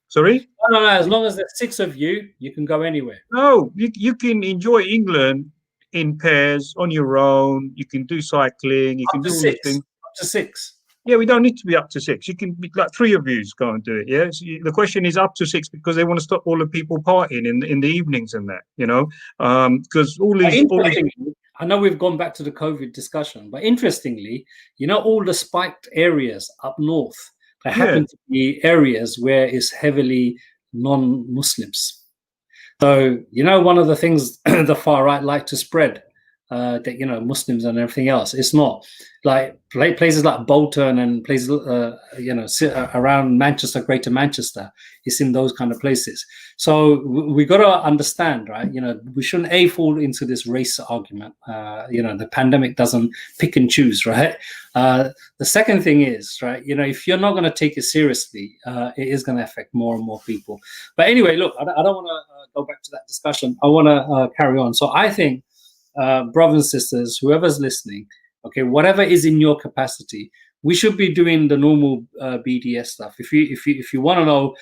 Sorry? No. As long as there's 6 of you, you can go anywhere. No, you can enjoy England in pairs on your own. You can do cycling. You can do all these things. Up to 6. Yeah, we don't need to be up to 6. You can be like 3 of you go and do it. Yeah. So the question is up to 6 because they want to stop all the people partying in the evenings and that, you know, because all these. I know we've gone back to the COVID discussion, but interestingly, you know, all the spiked areas up north, there happen to be areas where it's heavily non-Muslims. So, you know, one of the things the far right like to spread, that, you know, Muslims and everything else, it's not like places like Bolton and places, you know, around Manchester, Greater Manchester. It's in those kind of places. So we got to understand, right? You know, we shouldn't fall into this race argument. You know, the pandemic doesn't pick and choose, right? The second thing is, right, you know, if you're not going to take it seriously, it is going to affect more and more people. But anyway, look, I don't want to go back to that discussion. I want to carry on. So I think, brothers and sisters, whoever's listening, okay, whatever is in your capacity, we should be doing the normal BDS stuff. If you want to know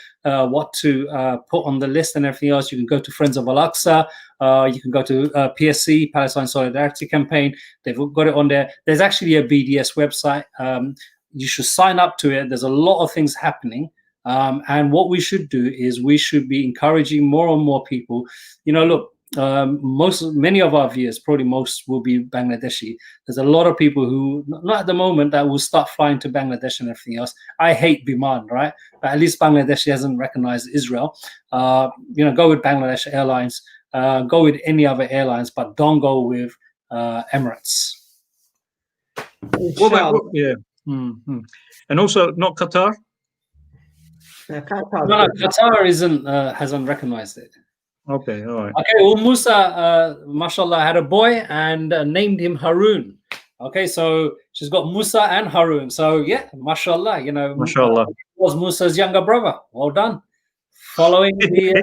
what to put on the list and everything else, you can go to Friends of Al-Aqsa. You can go to PSC, Palestine Solidarity Campaign. They've got it on there. There's actually a BDS website. You should sign up to it. There's a lot of things happening. And what we should do is we should be encouraging more and more people. Look, many of our viewers, probably most, will be Bangladeshi. There's a lot of people who, not at the moment, that will start flying to Bangladesh and everything else. I hate Biman, right? But at least Bangladesh hasn't recognized Israel. Go with Bangladesh Airlines. Go with any other airlines, but don't go with Emirates. What about, yeah. Mm-hmm. And also not Qatar. No, Qatar hasn't recognized it. Okay, all right. Okay, well, Musa, mashallah, had a boy and named him Harun. Okay, so she's got Musa and Harun. So yeah, mashallah, Mashallah. Was Musa's younger brother. Well done. Following the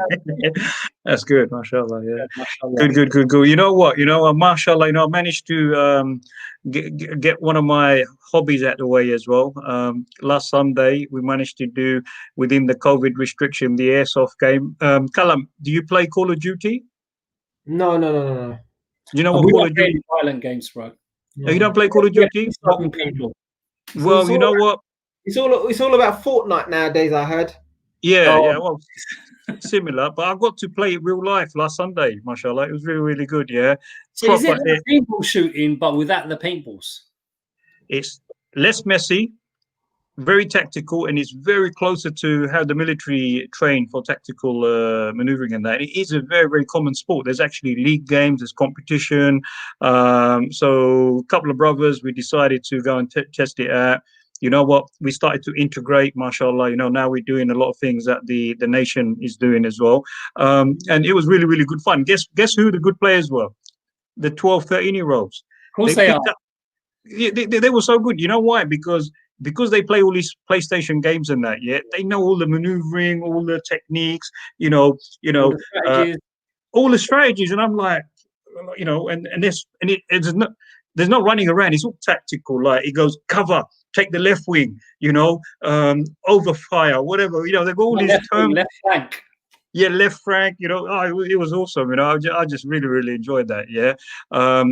that's good, mashallah. Yeah, mashallah. Good. You know what? Mashallah. I managed to get one of my hobbies out the way as well. Last Sunday, we managed to do, within the COVID restriction, the airsoft game. Kalam, do you play Call of Duty? No. Do you know what We Call don't of play Duty? violent games, bro. Oh, you don't play Call of Duty? Well, you know what? It's all about Fortnite nowadays, I heard. Yeah, well, similar, but I got to play it real life last Sunday, mashallah. It was really, really good, yeah. So is it like paintball shooting, but without the paintballs? It's less messy, very tactical, and it's very closer to how the military train for tactical maneuvering and that. It is a very, very common sport. There's actually league games, there's competition. So a couple of brothers, we decided to go and test it out. You know what? We started to integrate, mashallah. Now we're doing a lot of things that the nation is doing as well. And it was really, really good fun. Guess who the good players were? The 12, 13-year-olds. Of course they are. They were so good. You know why? Because they play all these PlayStation games and that, yeah, they know all the maneuvering, all the techniques, all the strategies. And I'm like, there's no running around. It's all tactical. Like it goes cover, take the left wing, overfire, whatever. They've got all these terms. Left flank. Yeah, left flank. It was awesome. I just really, really enjoyed that. Yeah. I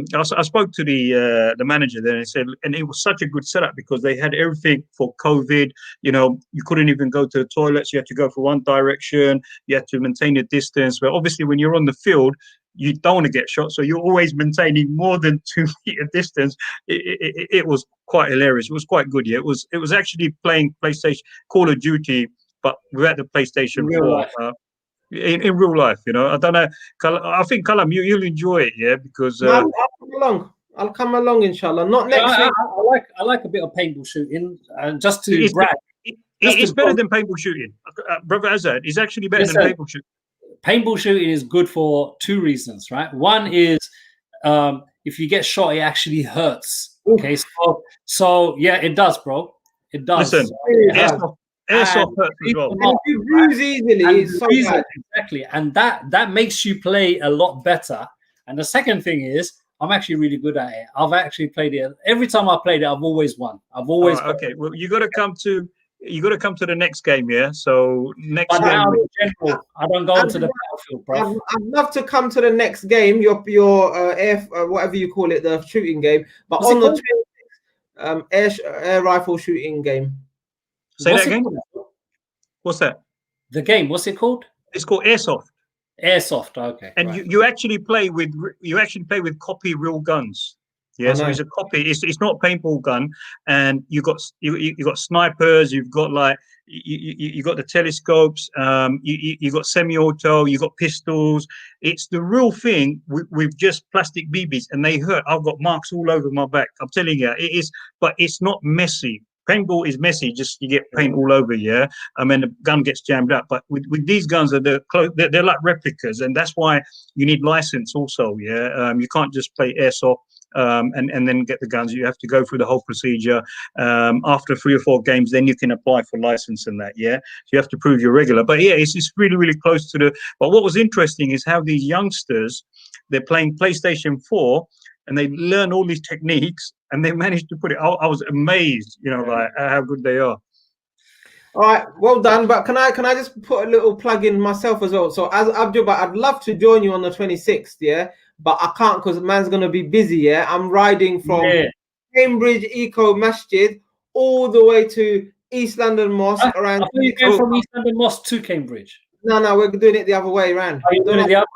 spoke to the manager there, and he said, and it was such a good setup because they had everything for COVID. You couldn't even go to the toilets. You had to go for one direction. You had to maintain a distance. But obviously, when you're on the field, you don't want to get shot, so you're always maintaining more than 2 meter distance. It was quite hilarious. It was quite good. Yeah, it was actually playing PlayStation Call of Duty, but we're at the PlayStation 4. In real life, I don't know. I think Kalam, you'll enjoy it, yeah, because I'll come along, inshallah. Not next week. I like a bit of paintball shooting, just to brag. It's better than paintball shooting, brother Azad. It's actually better than paintball shooting. Paintball shooting is good for 2 reasons, right? One is if you get shot, it actually hurts. Okay, so yeah, it does, bro. It does. Listen, airsoft hurts as well. And if you bruise easily, it's so bad. Exactly, and that makes you play a lot better. And the second thing is, I'm actually really good at it. I've actually played it. Every time I played it, I've always won. Okay. Well, you got to come to the next game, yeah. So next game. In general, I don't go into the battlefield, bro. I'd love to come to the next game, your air whatever you call it, the shooting game, but on the 26th, air rifle shooting game. Say that again. What's that? The game. What's it called? It's called airsoft. Airsoft. Okay. And right. you actually play with copy real guns. Yeah, so it's a copy. It's not a paintball gun, and you got snipers. You've got you got the telescopes. You got semi-auto. You got pistols. It's the real thing with just plastic BBs, and they hurt. I've got marks all over my back. I'm telling you, it is. But it's not messy. Paintball is messy. Just you get paint all over, yeah. And the gun gets jammed up. But with these guns, they're like replicas, and that's why you need license also, yeah. You can't just play airsoft. And then get the guns. You have to go through the whole procedure. After 3 or 4 games, then you can apply for license and that. Yeah, so you have to prove you're regular. But yeah, it's really, really close to the. But what was interesting is how these youngsters, they're playing PlayStation 4, and they learn all these techniques, and they managed to put it. I was amazed, like how good they are. All right, well done. But can I just put a little plug in myself as well? So as Abdul, I'd love to join you on the 26th, yeah, but I can't because man's gonna be busy. Yeah, I'm riding from Cambridge Eco Masjid all the way to East London Mosque around. I thought you came from East London Mosque to Cambridge. No, we're doing it the other way around. Are you doing it the other way?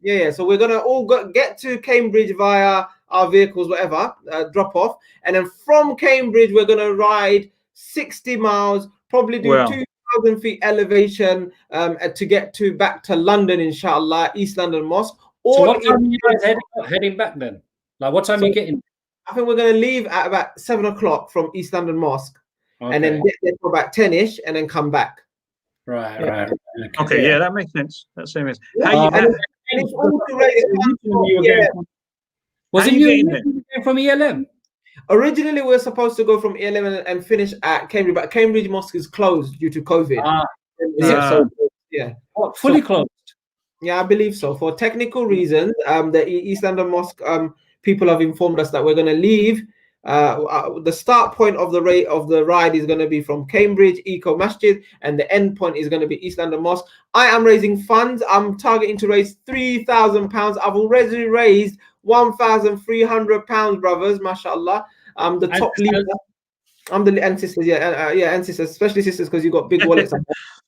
Yeah. So we're gonna all get to Cambridge via our vehicles, whatever, drop off, and then from Cambridge we're gonna ride 60 miles, probably do 2,000 feet elevation to get back to London, inshallah, East London Mosque. So what time are you guys heading back then? Like what time are you getting? I think we're gonna leave at about 7 o'clock from East London Mosque, and then get there for about 10ish, and then come back. Right. Okay, yeah, that makes sense. That's sense. Was it you from ELM? Originally, we were supposed to go from ELM and finish at Cambridge, but Cambridge Mosque is closed due to COVID. Fully closed. Yeah, I believe so. For technical reasons, the East London Mosque people have informed us that we're going to leave. The start point of the ride is going to be from Cambridge Eco Masjid, and the end point is going to be East London Mosque. I am raising funds. I'm targeting to raise £3,000. I've already raised £1,300, brothers. Mashallah. I'm the top leader. I'm the and sisters, and sisters, especially sisters, because you got big wallets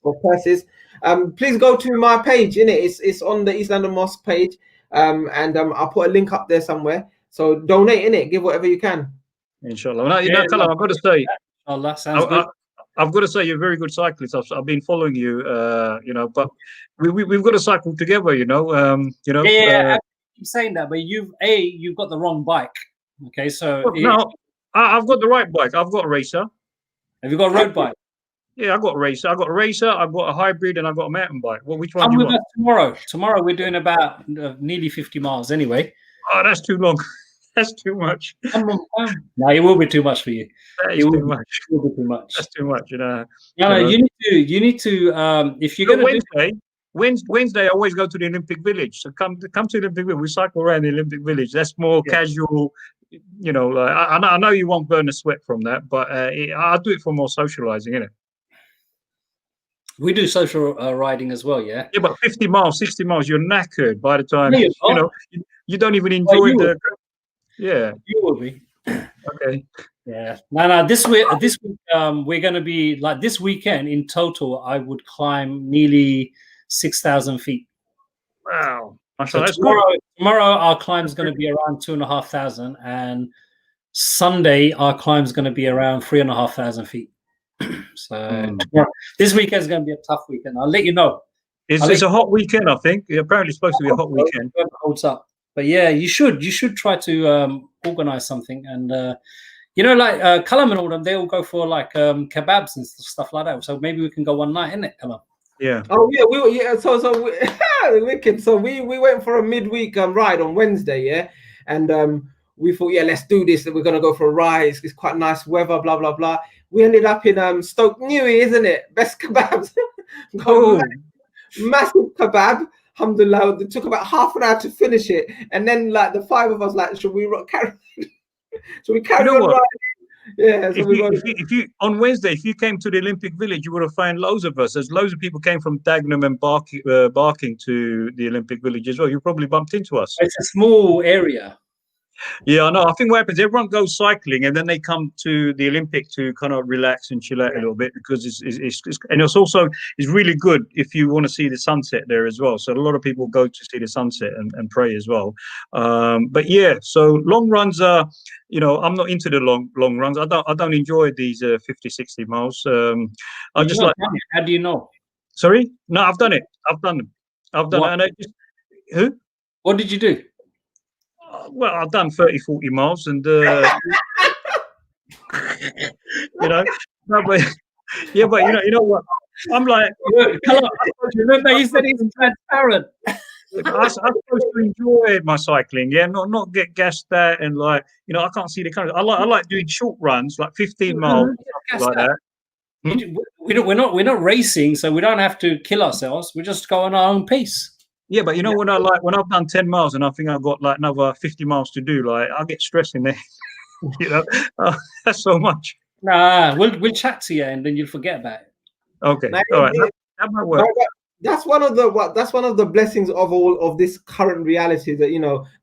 or purses. Please go to my page. It's on the East London Mosque page, and I'll put a link up there somewhere. So donate in it, give whatever you can. Inshallah. Kalam, I've got to say, Allah sounds good. I've got to say you're a very good cyclist. I've been following you, but we've got to cycle together. I keep saying that, but you've got the wrong bike. Okay, so I've got the right bike. I've got a racer. Have you got a road bike? Yeah, I've got a racer. I've got a hybrid, and I've got a mountain bike. Well, which one do you want? Tomorrow. Tomorrow we're doing about nearly 50 miles anyway. Oh, that's too long. That's too much. No, it will be too much for you. That is too much. It will be too much. That's too much. No, you need to. If you're going to Wednesday, I always go to the Olympic Village. So come to the Olympic Village. We cycle around the Olympic Village. That's more casual. I know you won't burn a sweat from that, but I do it for more socializing, innit? We do social riding as well, yeah. Yeah, but 50 miles, 60 miles, you're knackered by the time you don't even enjoy the. Yeah, you will be. Okay. Yeah. No. This week, we're going to be like this weekend. In total, I would climb nearly 6,000 feet. Wow. So tomorrow, our climb is going to be around 2,500, and Sunday our climb is going to be around 3,500 feet. So this weekend is going to be a tough weekend. I'll let you know. It's a hot weekend, I think. Apparently, it's supposed to be a hot weekend. Holds up, but yeah, you should try to organize something, and like Kalam and all them, they all go for like kebabs and stuff like that. So maybe we can go one night, innit, Kalam? Yeah. Oh yeah, So wicked. So we went for a midweek ride on Wednesday, yeah, and we thought, let's do this. We're gonna go for a ride. It's quite nice weather, blah blah blah. We ended up in Stoke Newry, isn't it? Best kebabs. Massive kebab. Alhamdulillah. It took about half an hour to finish it, and then like the five of us, like, should we carry? Should we carry on riding? Yeah. So if you on Wednesday, if you came to the Olympic Village, you would have found loads of us. There's loads of people came from Dagenham and Barking to the Olympic Village as well. You probably bumped into us. It's a small area. Yeah, I know. I think what happens, everyone goes cycling and then they come to the Olympic to kind of relax and chill out a little bit, because it's really good if you want to see the sunset there as well. So a lot of people go to see the sunset and pray as well. But yeah, so long runs are, I'm not into the long runs. I don't enjoy these 50, 60 miles. I just like. How do you know? Sorry? No, I've done it. I've done them. And who? What did you do? Well, I've done 30, 40 miles, and but you know what? I'm like, remember he said he's transparent. I'm supposed to enjoy my cycling, not get gassed out and I can't see the country. I like doing short runs, like 15 miles, like that. We're not racing, so we don't have to kill ourselves. We just go on our own pace. Yeah, but you know when I've done 10 miles and I think I've got like another 50 miles to do, like I get stressed in there. You know, that's so much. Nah, we'll chat to you and then you'll forget about it. Okay, Now, all right, that might work. that's one of the blessings of all of this current reality, that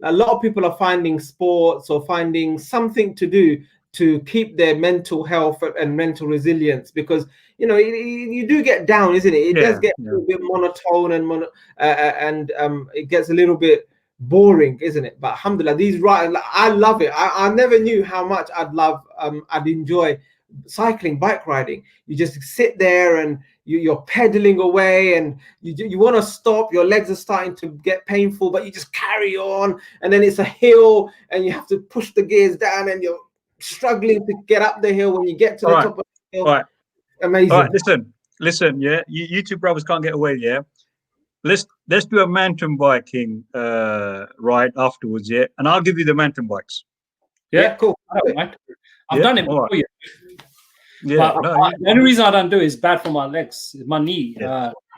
a lot of people are finding sports or finding something to do to keep their mental health and mental resilience, because you do get down, isn't it? It does get a little bit monotone and it gets a little bit boring, isn't it? But alhamdulillah, I love it. I never knew how much I'd enjoy bike riding. You just sit there and you're pedaling away, and you want to stop, your legs are starting to get painful, but you just carry on, and then it's a hill and you have to push the gears down and you're struggling to get up the hill. When you get to the top of the hill, amazing. All right, listen, yeah, you two brothers can't get away, yeah. Let's do a mountain biking ride afterwards, yeah, and I'll give you the mountain bikes. Yeah, cool. I've done it before. Right. Yeah, but the only reason I don't do it is bad for my legs, my knee.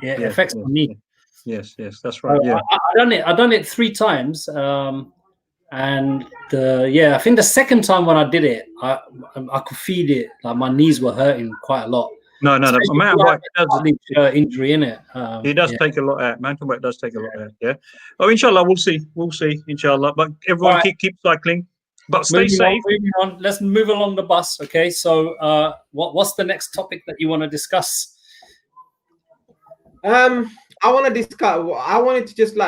It affects my knee. Yes, that's right. Yeah, I've done it 3 times, and I think the second time when I did it, I could feel it, like my knees were hurting quite a lot. No, the mountain bike does injury in it. It does take a lot out. Mountain bike does take a lot out. Yeah. Oh, inshallah, we'll see. Inshallah, but everyone keep cycling. But stay safe. Moving on. Let's move along the bus. Okay. So, what's the next topic that you want to discuss? I wanted to just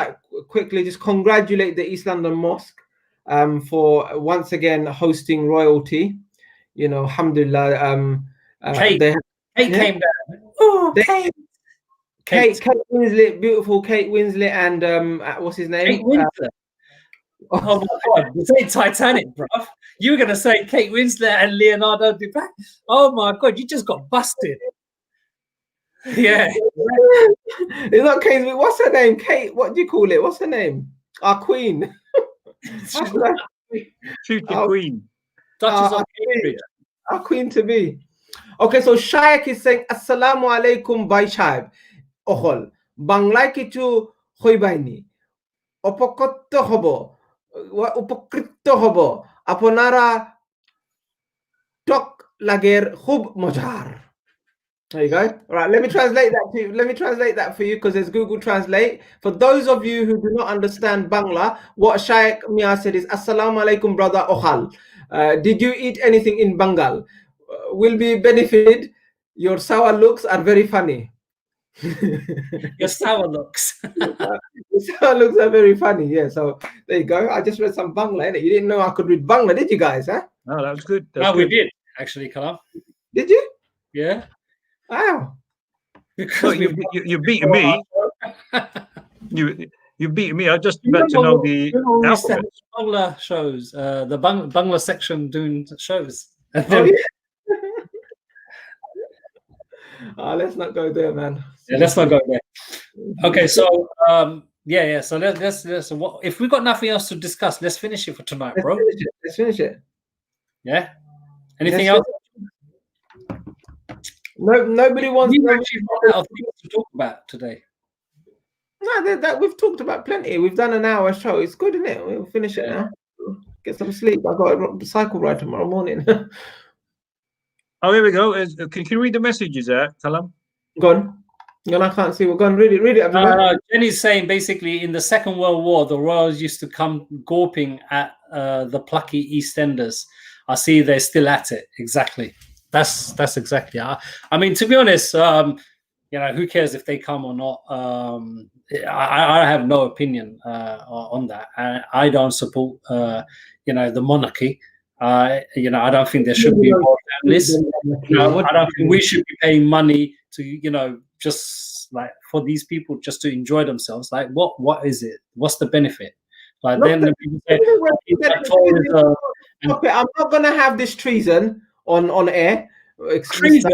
quickly just congratulate the East London Mosque for once again hosting royalty. Alhamdulillah. Kate came down. Oh, Kate Winslet, beautiful Kate Winslet, and what's his name? Kate Winslet. Oh my God! This ain't Titanic, bruv. You were gonna say Kate Winslet and Leonardo DiCaprio. Oh my God! You just got busted. Yeah. It's not Kate. What's her name? Kate. What do you call it? What's her name? Our queen. Future queen. Duchess of Cambridge. Our queen to be. Okay, so Shaykh is saying Assalamu alaikum by Shaib. Ohol. Banglai kichu hoibaini. Opokotto hobo. Upokritto hobo. Aponara tok lager khub mojar. There you go. All right, let me translate that to you. Let me translate that for you, because there's Google Translate. For those of you who do not understand Bangla, what Shaykh Mia said is Assalamu alaikum, brother Ohal. Did you eat anything in Bengal? Will be benefited. Your sour looks are very funny. Your sour looks. Your sour looks are very funny. Yeah, so there you go. I just read some Bangla, innit? You didn't know I could read Bangla, did you guys? Huh? No, that was good. We did actually, Kalam. Did you? Yeah. Wow. Because you beat me. You beat me. I just about to know the alphabet. Bangla shows, the Bangla section doing shows. Oh, yeah. Let's not go there, man. Yeah, let's not go there. Okay, so so let's if we got nothing else to discuss, let's finish it for tonight, bro. Let's finish it. Yeah. Anything else? No, nobody wants to talk about today. No, that we've talked about plenty. We've done an hour show. It's good, isn't it? We'll finish it now. Get some sleep. I've got a cycle ride tomorrow morning. Oh, here we go. Can you read the messages there, Kalam? Go on. I can't see. We're going. Read it. Jenny's saying basically in the Second World War, the royals used to come gawping at the plucky EastEnders. I see they're still at it. Exactly. That's exactly. I mean, to be honest, who cares if they come or not? I have no opinion on that. I don't support, the monarchy. I don't think there should be royal families. I don't think we should be paying money to, just like for these people just to enjoy themselves. Like, what is it? What's the benefit? Like then the people say, I'm not gonna have this treason on air. Treason?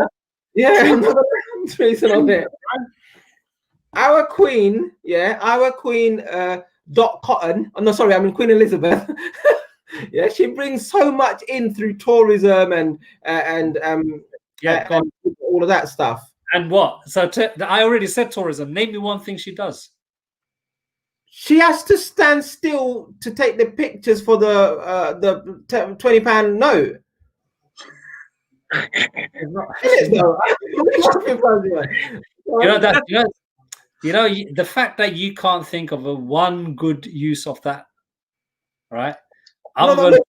Yeah, I'm not gonna have treason on air. Our queen, Dot Cotton. Oh, no, sorry, I mean Queen Elizabeth. Yeah, she brings so much in through tourism and all of that stuff. And what? So I already said tourism. Name me one thing she does. She has to stand still to take the pictures for the £20 note. The fact that you can't think of one good use of that, right? Look,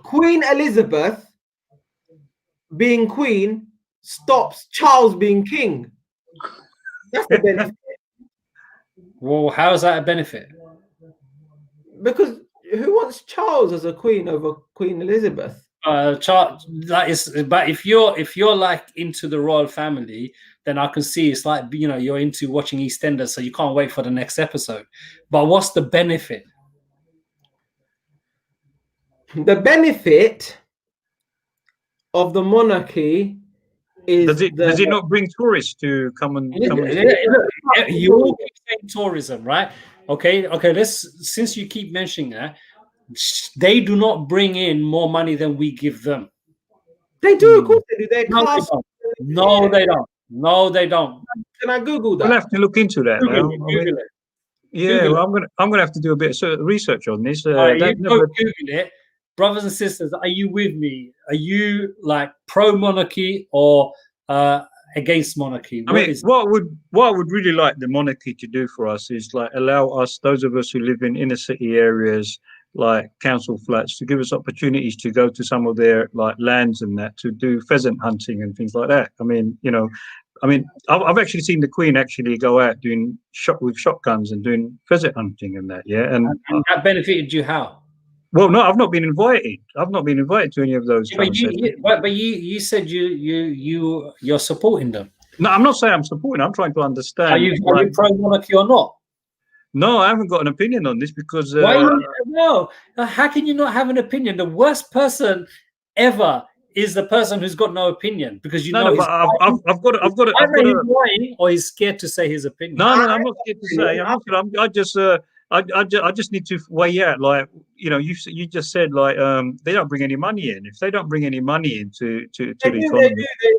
Queen Elizabeth being queen stops Charles being king. That's the benefit. Well, how is that a benefit? Because who wants Charles as a queen over Queen Elizabeth? Charles, but if you're like into the royal family, then I can see it's like, you're into watching EastEnders, so you can't wait for the next episode. But what's the benefit? The benefit of the monarchy is does it not bring tourists to come and you all keep saying tourism, right? Okay, since you keep mentioning that, they do not bring in more money than we give them. They do, of course they do. No, they don't. Can I Google that? We'll have to look into that. Google it. Yeah, well, I'm gonna have to do a bit of research on this. Google it. Brothers and sisters, are you with me? Are you like pro-monarchy or against monarchy? What I would really like the monarchy to do for us is like allow us, those of us who live in inner city areas, like council flats, to give us opportunities to go to some of their like lands and that, to do pheasant hunting and things like that. I've actually seen the Queen actually go out doing with shotguns and doing pheasant hunting and that. Yeah, and that benefited you how? Well, no, I've not been invited. I've not been invited to any of those. But you said you're supporting them. No, I'm not saying I'm supporting. I'm trying to understand. Are you pro-monarchy or not? No, I haven't got an opinion on this because. How can you not have an opinion? The worst person ever is the person who's got no opinion, because I've got lying, or he's scared to say his opinion. No, I'm not scared to say. I just need to weigh out, like, you just said, like, they don't bring any money in. If they don't bring any money in to the economy,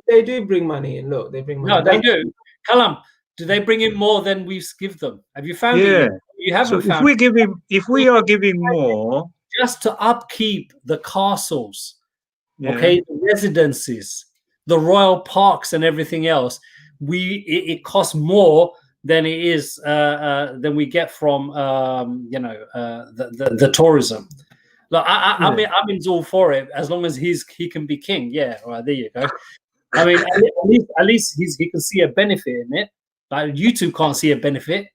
they do bring money in. Look, they bring money. No, they do. Callum, do they bring in more than we give them? Have you found it yet? You haven't found it. If we are giving more, just to upkeep the castles, the residences, the royal parks, and everything else, it costs more than it is than we get from the tourism. Look, I mean, all for it as long as he can be king. Yeah, all right, there you go. I mean, at least he can see a benefit in it. Like, you two can't see a benefit.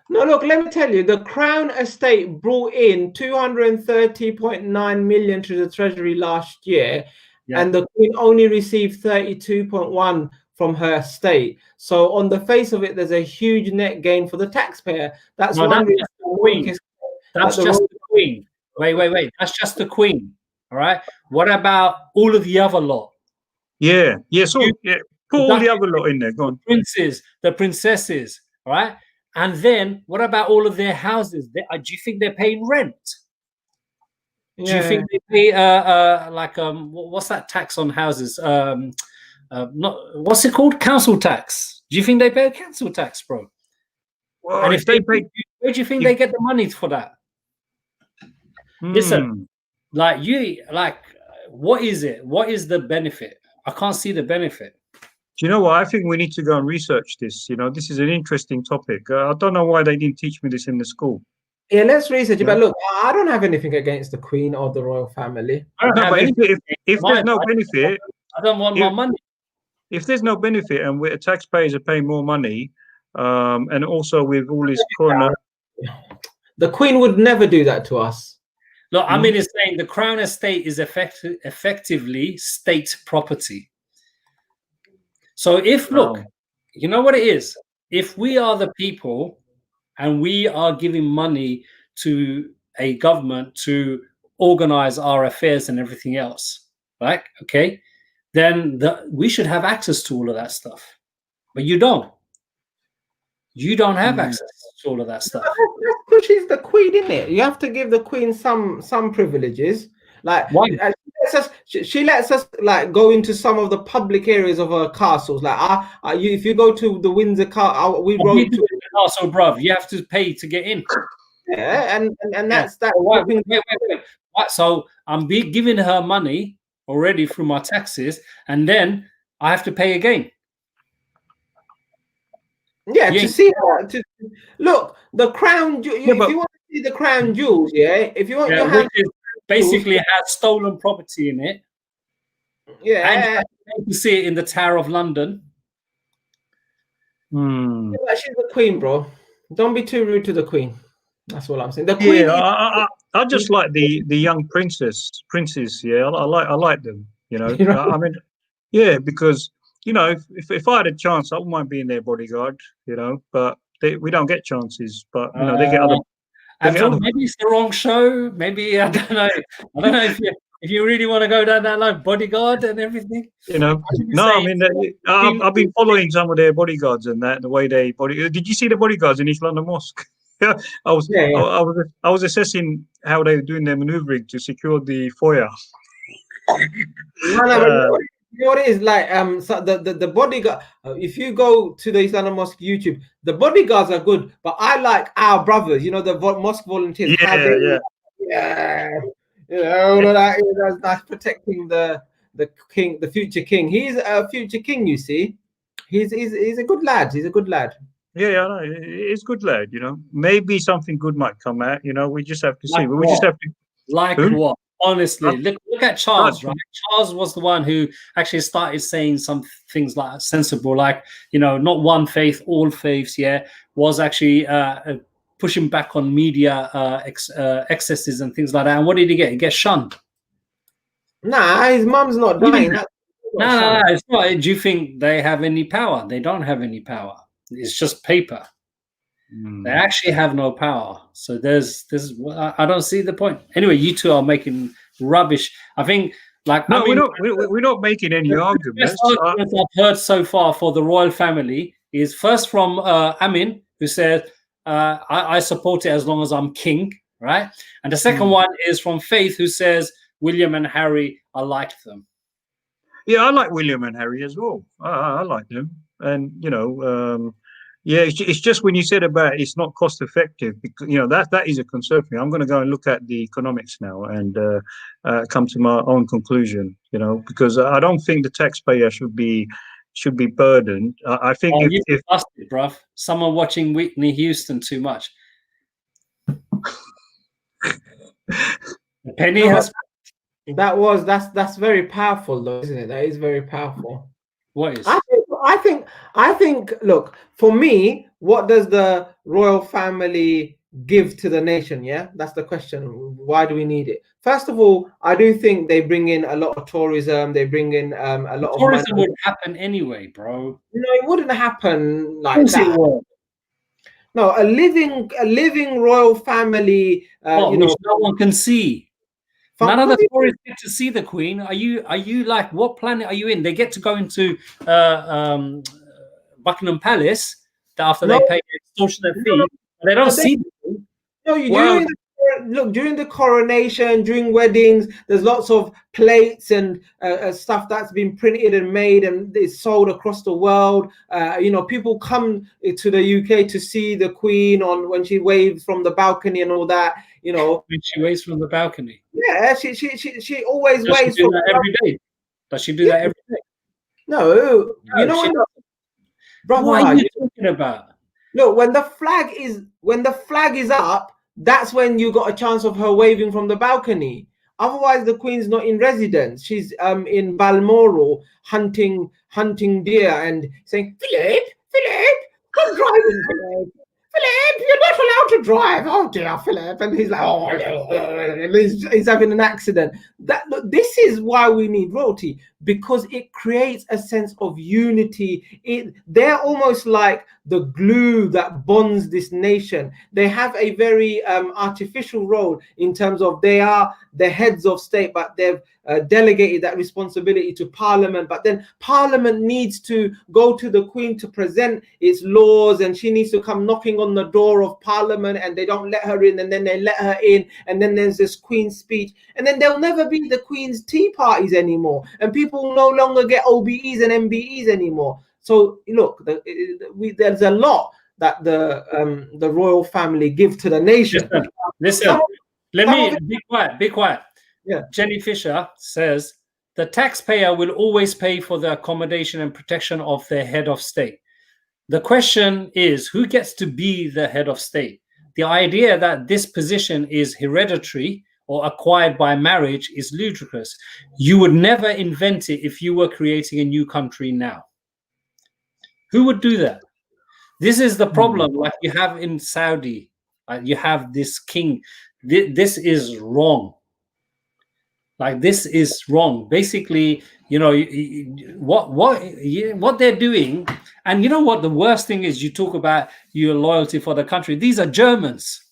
No, look, let me tell you, the Crown Estate brought in 230.9 million to the Treasury last year, and the Queen only received 32.1 from her estate. So on the face of it, there's a huge net gain for the taxpayer. That's one reason. That's just the Queen. Wait. That's just the Queen. All right. What about all of the other lot? Yeah. So put all the other lot in there. Go on. Princes, the princesses. All right. And then what about all of their houses? Do you think they're paying rent? Do you think they pay what's that tax on houses? What's it called? Council tax. Do you think they pay a council tax, bro? Well, and if they pay, where do you think they get the money for that? Listen, what is it? What is the benefit? I can't see the benefit. Do you know what? I think we need to go and research this. This is an interesting topic. I don't know why they didn't teach me this in the school. Yeah, let's research it. But look, I don't have anything against the Queen or the royal family. If there's no benefit, I don't want more money. If there's no benefit and taxpayers are paying more money, and also with all this corona, the Queen would never do that to us. Look, I mean, it's saying the Crown Estate is effectively state property. So you know what it is? If we are the people and we are giving money to a government to organize our affairs and everything else, right? Okay, then we should have access to all of that stuff. But you don't. You don't have access to all of that stuff. Because she's the Queen, isn't it? You have to give the Queen some privileges. Like, why? She lets us like go into some of the public areas of her castles. Like, if you go to the Windsor Castle, we rode to Oh, so bruv, you have to pay to get in. Yeah, and that's that. So What? So I'm giving her money already through my taxes, and then I have to pay again. Yeah, You to ain't- see her. To look, the crown. Yeah, If but you want to see the crown jewels, yeah. If you want your which hand, is basically has stolen property in it, and you yeah. have to pay to see it in the Tower of London. But she's the queen, bro. Don't be too rude to the queen. That's all I'm saying. The queen yeah, is. I just like the young princes. Yeah, I like them. You know, You know? I mean, yeah, because you know, if I had a chance, I wouldn't mind being their bodyguard. You know, but we don't get chances. But you know, they get other. They get Abdul, other. maybe it's the wrong show. Maybe I don't know. I don't know if you really want to go down that line, bodyguard and everything. You know, I should be no, I saying, mean, I've been following some of their bodyguards and that the way they body. Did you see the bodyguards in East London Mosque? Yeah, Yeah, yeah. I was assessing how they were doing their manoeuvring to secure the foyer. No, no, but you know what it is like. So the bodyguard. If you go to the Islamic Mosque YouTube, the bodyguards are good, but I like our brothers. You know, the mosque volunteers. How Yeah, they, yeah. yeah, you know, all of that. That's protecting the king, the future king. He's a future king. You see, he's a good lad. He's a good lad. Yeah, I know. It's good, lad. You know, maybe something good might come out. You know, we just have to see. like But we just what? have to. Like Who? what? Honestly, look at Charles, Right. right? Charles was the one who actually started saying some things like sensible, like, you know, not one faith, all faiths. Yeah, was actually pushing back on media excesses and things like that. And what did he get? He gets shunned. Nah, his mum's not dying. That's No, it's not. Do you think they have any power? They don't have any power. It's just paper. They actually have no power. So I don't see the point. Anyway, you two are making rubbish. I think No, we're not making any the arguments. best arguments I've heard so far for the royal family is first from Amin, who said, I support it as long as I'm king, right? And the second one is from Faith, who says William and Harry, I like them. Yeah, I like William and Harry as well. I like them, and you know, yeah, it's just when you said about it's not cost effective, because you know that is a concern for me. I'm going to go and look at the economics now and come to my own conclusion. You know, because I don't think the taxpayer should be burdened. I think if busted, bruv. Someone watching Whitney Houston too much. Penny has. That's very powerful, though, isn't it? That is very powerful. What is? I think. Look, for me, what does the royal family give to the nation? Yeah, that's the question. Why do we need it? First of all, I do think they bring in a lot of tourism. They bring in a lot of tourism money. would happen anyway, bro. No, it wouldn't happen like that. It would. No, a living royal family. You know, which no one can see. None of the tourists get to see the Queen. Are you like, what planet are you in? They get to go into Buckingham Palace after they pay the extortionate fee. They don't see the Queen. No, during the coronation, during weddings, there's lots of plates and stuff that's been printed and made and it's sold across the world. You know, people come to the UK to see the Queen when she waves from the balcony and all that. You know, when she waves from the balcony. Yeah, she always waves from that every day. Does she do that every day? No, you know what? Brother, what are you talking about? Look, when the flag is up, that's when you got a chance of her waving from the balcony. Otherwise, the Queen's not in residence. She's in Balmoral hunting deer and saying, Philip, come driving, Philip. Philip, you're not allowed to drive. Oh dear, Philip. And he's like, oh, and he's having an accident. This is why we need royalty, because it creates a sense of unity. They're almost like the glue that bonds this nation. They have a very artificial role in terms of they are the heads of state, but they've delegated that responsibility to Parliament. But then Parliament needs to go to the Queen to present its laws, and she needs to come knocking on the door of Parliament, and they don't let her in, and then they let her in, and then there's this Queen's speech, and then there'll never be the Queen's tea parties anymore, and people no longer get OBEs and MBEs anymore. So look, there's a lot that the royal family give to the nation. Listen. Let me be quiet. Be quiet. Yeah. Jenny Fisher says the taxpayer will always pay for the accommodation and protection of their head of state. The question is, who gets to be the head of state? The idea that this position is hereditary or acquired by marriage is ludicrous. You would never invent it if you were creating a new country now. Who would do that? This is the problem, like you have in Saudi. You have this king. This is wrong. Like, this is wrong. Basically, you know, what they're doing. And you know what? The worst thing is, you talk about your loyalty for the country. These are Germans.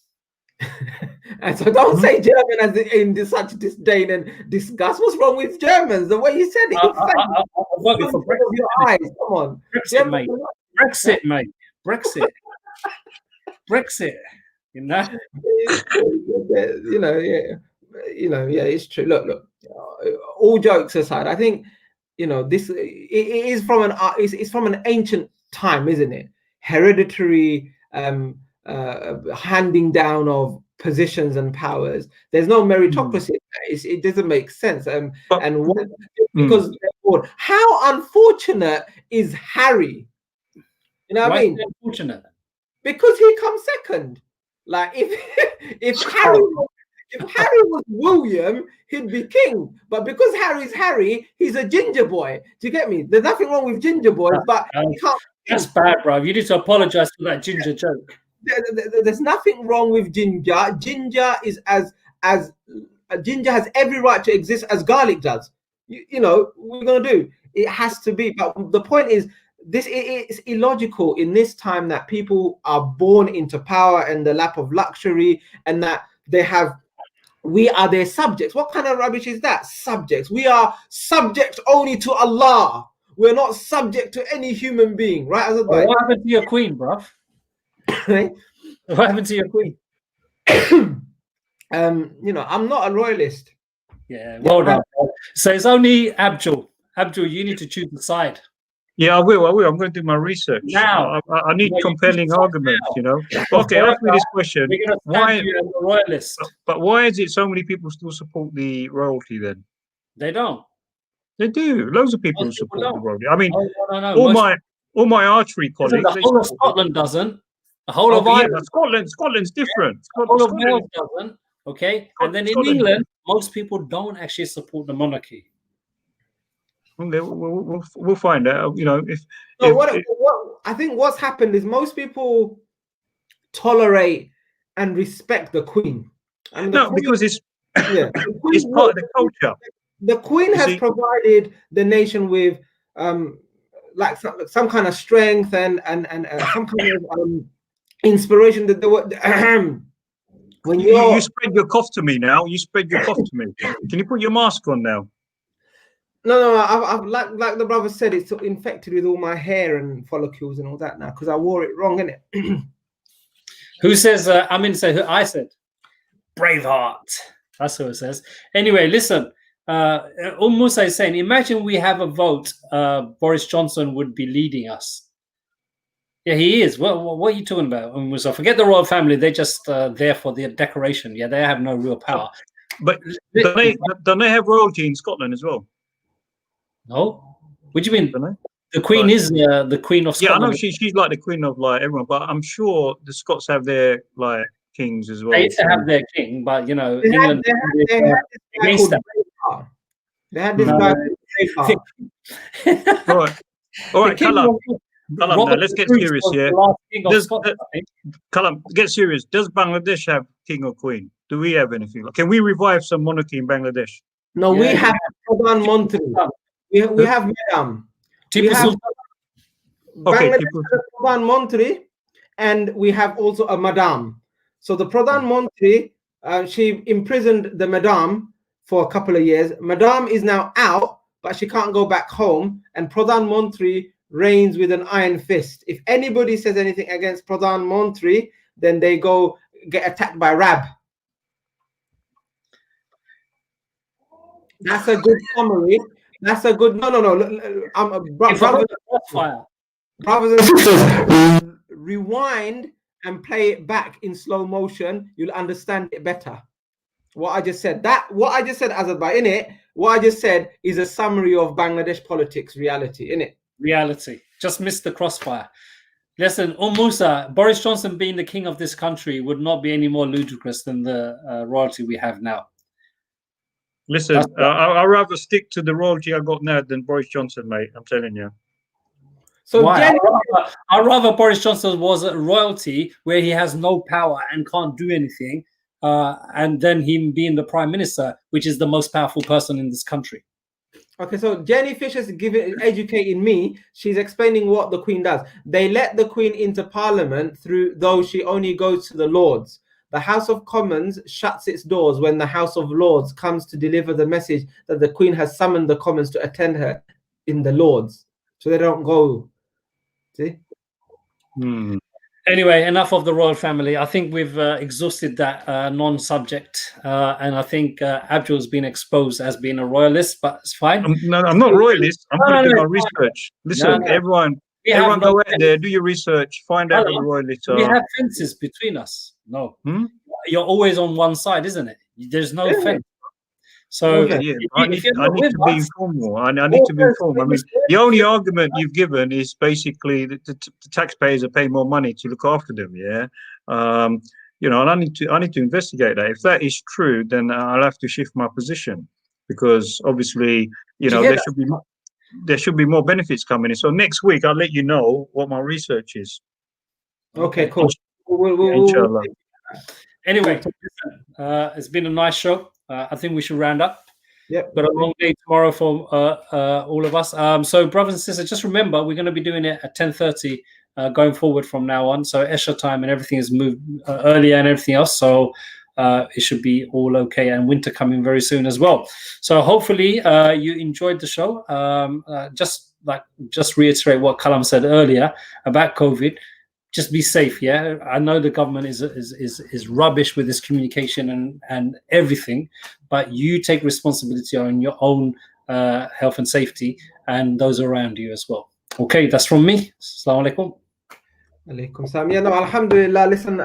And so don't say German as in such disdain and disgust. What's wrong with Germans? The way you said it. I'm voting for Brexit. Your eyes. Come on. Brexit, mate. Brexit, mate. Brexit. Brexit. You know? Yeah, it's true. Look. All jokes aside, I think this it is from it's from an ancient time, isn't it? Hereditary handing down of positions and powers. There's no meritocracy. It doesn't make sense. Because how unfortunate is Harry? You know what I mean? Unfortunate. Because he comes second. Like if Harry was William, he'd be king. But because Harry's Harry, he's a ginger boy. Do you get me? There's nothing wrong with ginger boys, but he can't. That's bad, bro. You need to apologize for that ginger joke. There's nothing wrong with ginger. Ginger has every right to exist as garlic does. You know, what we're gonna do. It has to be. But the point is, it's illogical in this time that people are born into power and the lap of luxury, and that we are their subjects. What kind of rubbish is that? Subjects. We are subject only to Allah. We're not subject to any human being, right? What happened to your queen, bruv? What happened to your queen? I'm not a royalist. Yeah, well done. So it's only Abdul. Abdul, you need to choose the side. Yeah, I will. I'm going to do my research. Now, I need compelling arguments, you know. Okay, ask me this question. Why? But why is it so many people still support the royalty then? They don't. They do. Loads of people support the royalty. I mean, no. all my archery colleagues. The whole of Scotland doesn't. The whole of Ireland. Scotland's different. The whole of Wales doesn't. Okay, and then in England, most people don't actually support the monarchy. Okay, we'll find out. You know, I think what's happened is most people tolerate and respect the Queen. Because it's it's part of the culture. The Queen has provided the nation with like some kind of strength and some kind of inspiration that there were. When you spread your cough to me now. You spread your cough to me. Can you put your mask on now? No. I've like the brother said, it's infected with all my hair and follicles and all that now because I wore it wrong, innit? Who says? I said, Braveheart. That's who it says. Anyway, listen. Musa is saying, imagine we have a vote. Boris Johnson would be leading us. Yeah, he is. What are you talking about, Musa? Forget the royal family. They're just there for the decoration. Yeah, they have no real power. But don't they have royalty in Scotland as well? No. What do you mean? The Queen is the Queen of Scotland. Yeah, I know she's like the Queen of like everyone, but I'm sure the Scots have their like kings as well. They used to have their king, but you know, England. They had this guy. All right, Callum. Now, let's get serious here. Callum, get serious. Does Bangladesh have king or queen? Do we have anything? Can we revive some monarchy in Bangladesh? No, we have Pradhan Mantri. We have Madam. Bangladesh has Pradhan Mantri, and we have also a Madam. So the Pradhan Mantri, she imprisoned the Madam for a couple of years. Madam is now out, but she can't go back home. And Pradhan Mantri reigns with an iron fist. If anybody says anything against Pradhan Mantri, then they go get attacked by Rab. That's a good summary. That's a good. No. Brothers and sisters, rewind and play it back in slow motion, you'll understand it better. What I just said, Azadbai, in it, what I just said is a summary of Bangladesh politics reality, in it. Reality. Just missed the crossfire. Listen, Musa, Boris Johnson being the king of this country would not be any more ludicrous than the royalty we have now. Listen, I'd rather stick to the royalty I got now than Boris Johnson, mate. I'm telling you. So why? I'd rather Boris Johnson was a royalty where he has no power and can't do anything, and then him being the prime minister, which is the most powerful person in this country. Okay, so Jenny Fisher's educating me. She's explaining what the Queen does. They let the Queen into Parliament though she only goes to the Lords. The House of Commons shuts its doors when the House of Lords comes to deliver the message that the Queen has summoned the Commons to attend her in the Lords. So they don't go. See? Anyway, enough of the royal family. I think we've exhausted that non-subject, and I think Abdul's been exposed as being a royalist, but it's fine. I'm not royalist. I'm going to do my research. Listen, everyone go out there, do your research, find out what the royalists are. We have fences between us. No. You're always on one side, isn't it? There's no fence. So I need to be informed more. I need to be informed. I mean, the only argument you've given is basically that the taxpayers are paying more money to look after them. Yeah, and I need to investigate that. If that is true, then I'll have to shift my position, because obviously, there should be more benefits coming in. So next week I'll let you know what my research is. Okay, cool. Inshallah. Anyway, it's been a nice show. I think we should round up. Yep. Got a long day tomorrow for all of us. So, brothers and sisters, just remember we're going to be doing it at 10:30 going forward from now on. So, Esha time and everything is moved earlier and everything else. So, it should be all okay. And winter coming very soon as well. So, hopefully, you enjoyed the show. Just reiterate what Kalam said earlier about COVID. Just be safe, yeah. I know the government is rubbish with this communication and everything, but you take responsibility on your own health and safety and those around you as well. Okay, that's from me. Assalamu alaikum. Alaikum salam. Yeah, no, alhamdulillah. Listen,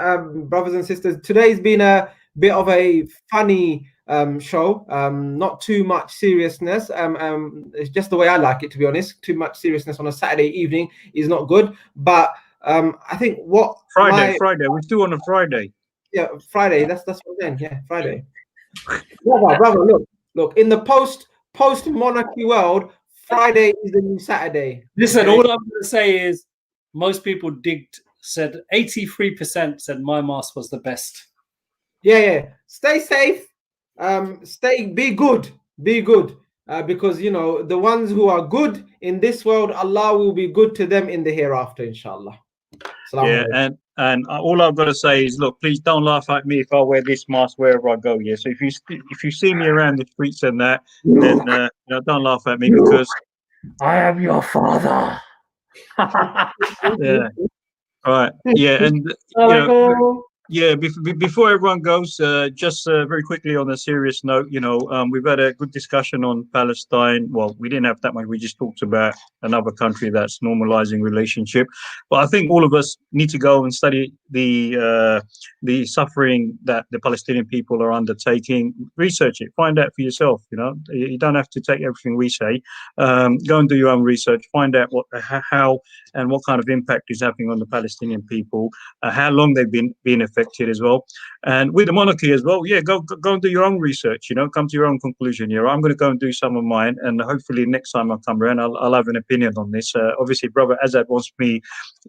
brothers and sisters, today's been a bit of a funny show. Not too much seriousness. It's just the way I like it, to be honest. Too much seriousness on a Saturday evening is not good, but I think what Friday, we're still on a Friday. Yeah, Friday. That's what I'm saying. Yeah, Friday. brother, look. In the post monarchy world, Friday is the new Saturday. Listen, all I'm going to say is most people said 83% said my mask was the best. Yeah. Stay safe. Be good. Because the ones who are good in this world, Allah will be good to them in the hereafter, inshallah. Yeah, and all I've got to say is, look, please don't laugh at me if I wear this mask wherever I go. Yeah, so if you see me around the streets and that, then don't laugh at me, because I am your father. Yeah. All right. Yeah, and before everyone goes, just very quickly on a serious note, we've had a good discussion on Palestine. Well, we didn't have that much. We just talked about another country that's normalizing relationship. But I think all of us need to go and study the suffering that the Palestinian people are undertaking. Research it. Find out for yourself. You don't have to take everything we say. Go and do your own research. Find out how and what kind of impact is happening on the Palestinian people. How long they've been affected as well, and with the monarchy as well. Yeah, go and do your own research. Come to your own conclusion. I'm going to go and do some of mine, and hopefully next time I come around, I'll have an opinion on this. Obviously, Brother Azad wants me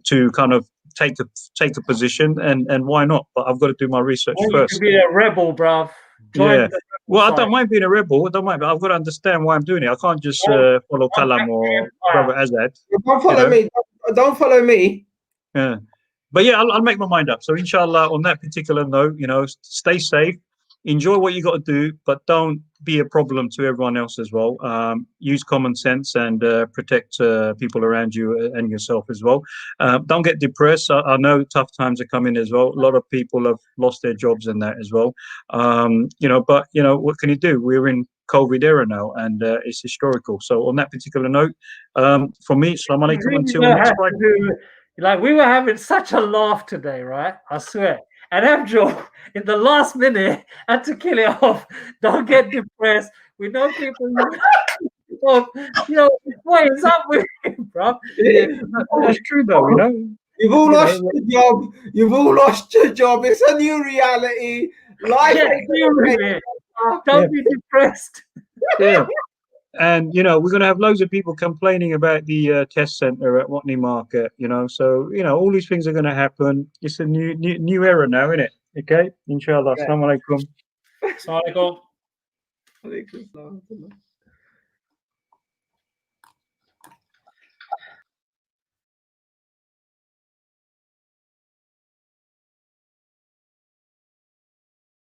to kind of take a position, and why not? But I've got to do my research first. You be a rebel, bruv. Well, I don't mind being a rebel. I don't mind, but I've got to understand why I'm doing it. I can't just follow Kalam or Brother Azad. Don't follow me. Don't follow me. Yeah. But yeah, I'll make my mind up. So inshallah, on that particular note, stay safe, enjoy what you got to do, but don't be a problem to everyone else as well. Use common sense and protect people around you and yourself as well. Don't get depressed. I know tough times are coming as well. A lot of people have lost their jobs and that as well. But what can you do? We're in COVID era now, and it's historical. So on that particular note, from me, Assalamu alaikum, until next Friday. Like we were having such a laugh today, right? I swear. And Abdul, in the last minute, had to kill it off. Don't get depressed. We know people. Well, you know, what is up with him, bro? That's true, though. You know. You've all You lost know, your job. You've all lost your job. It's a new reality. Life Get ain't deal with it. Don't be depressed. Yeah. And you know, we're going to have loads of people complaining about the test center at Watney Market. You know, so you know, all these things are going to happen. It's a new era now, isn't it? Okay, inshallah. Yeah. Assalamu alaikum. Assalamu alaikum. Alaikum salam.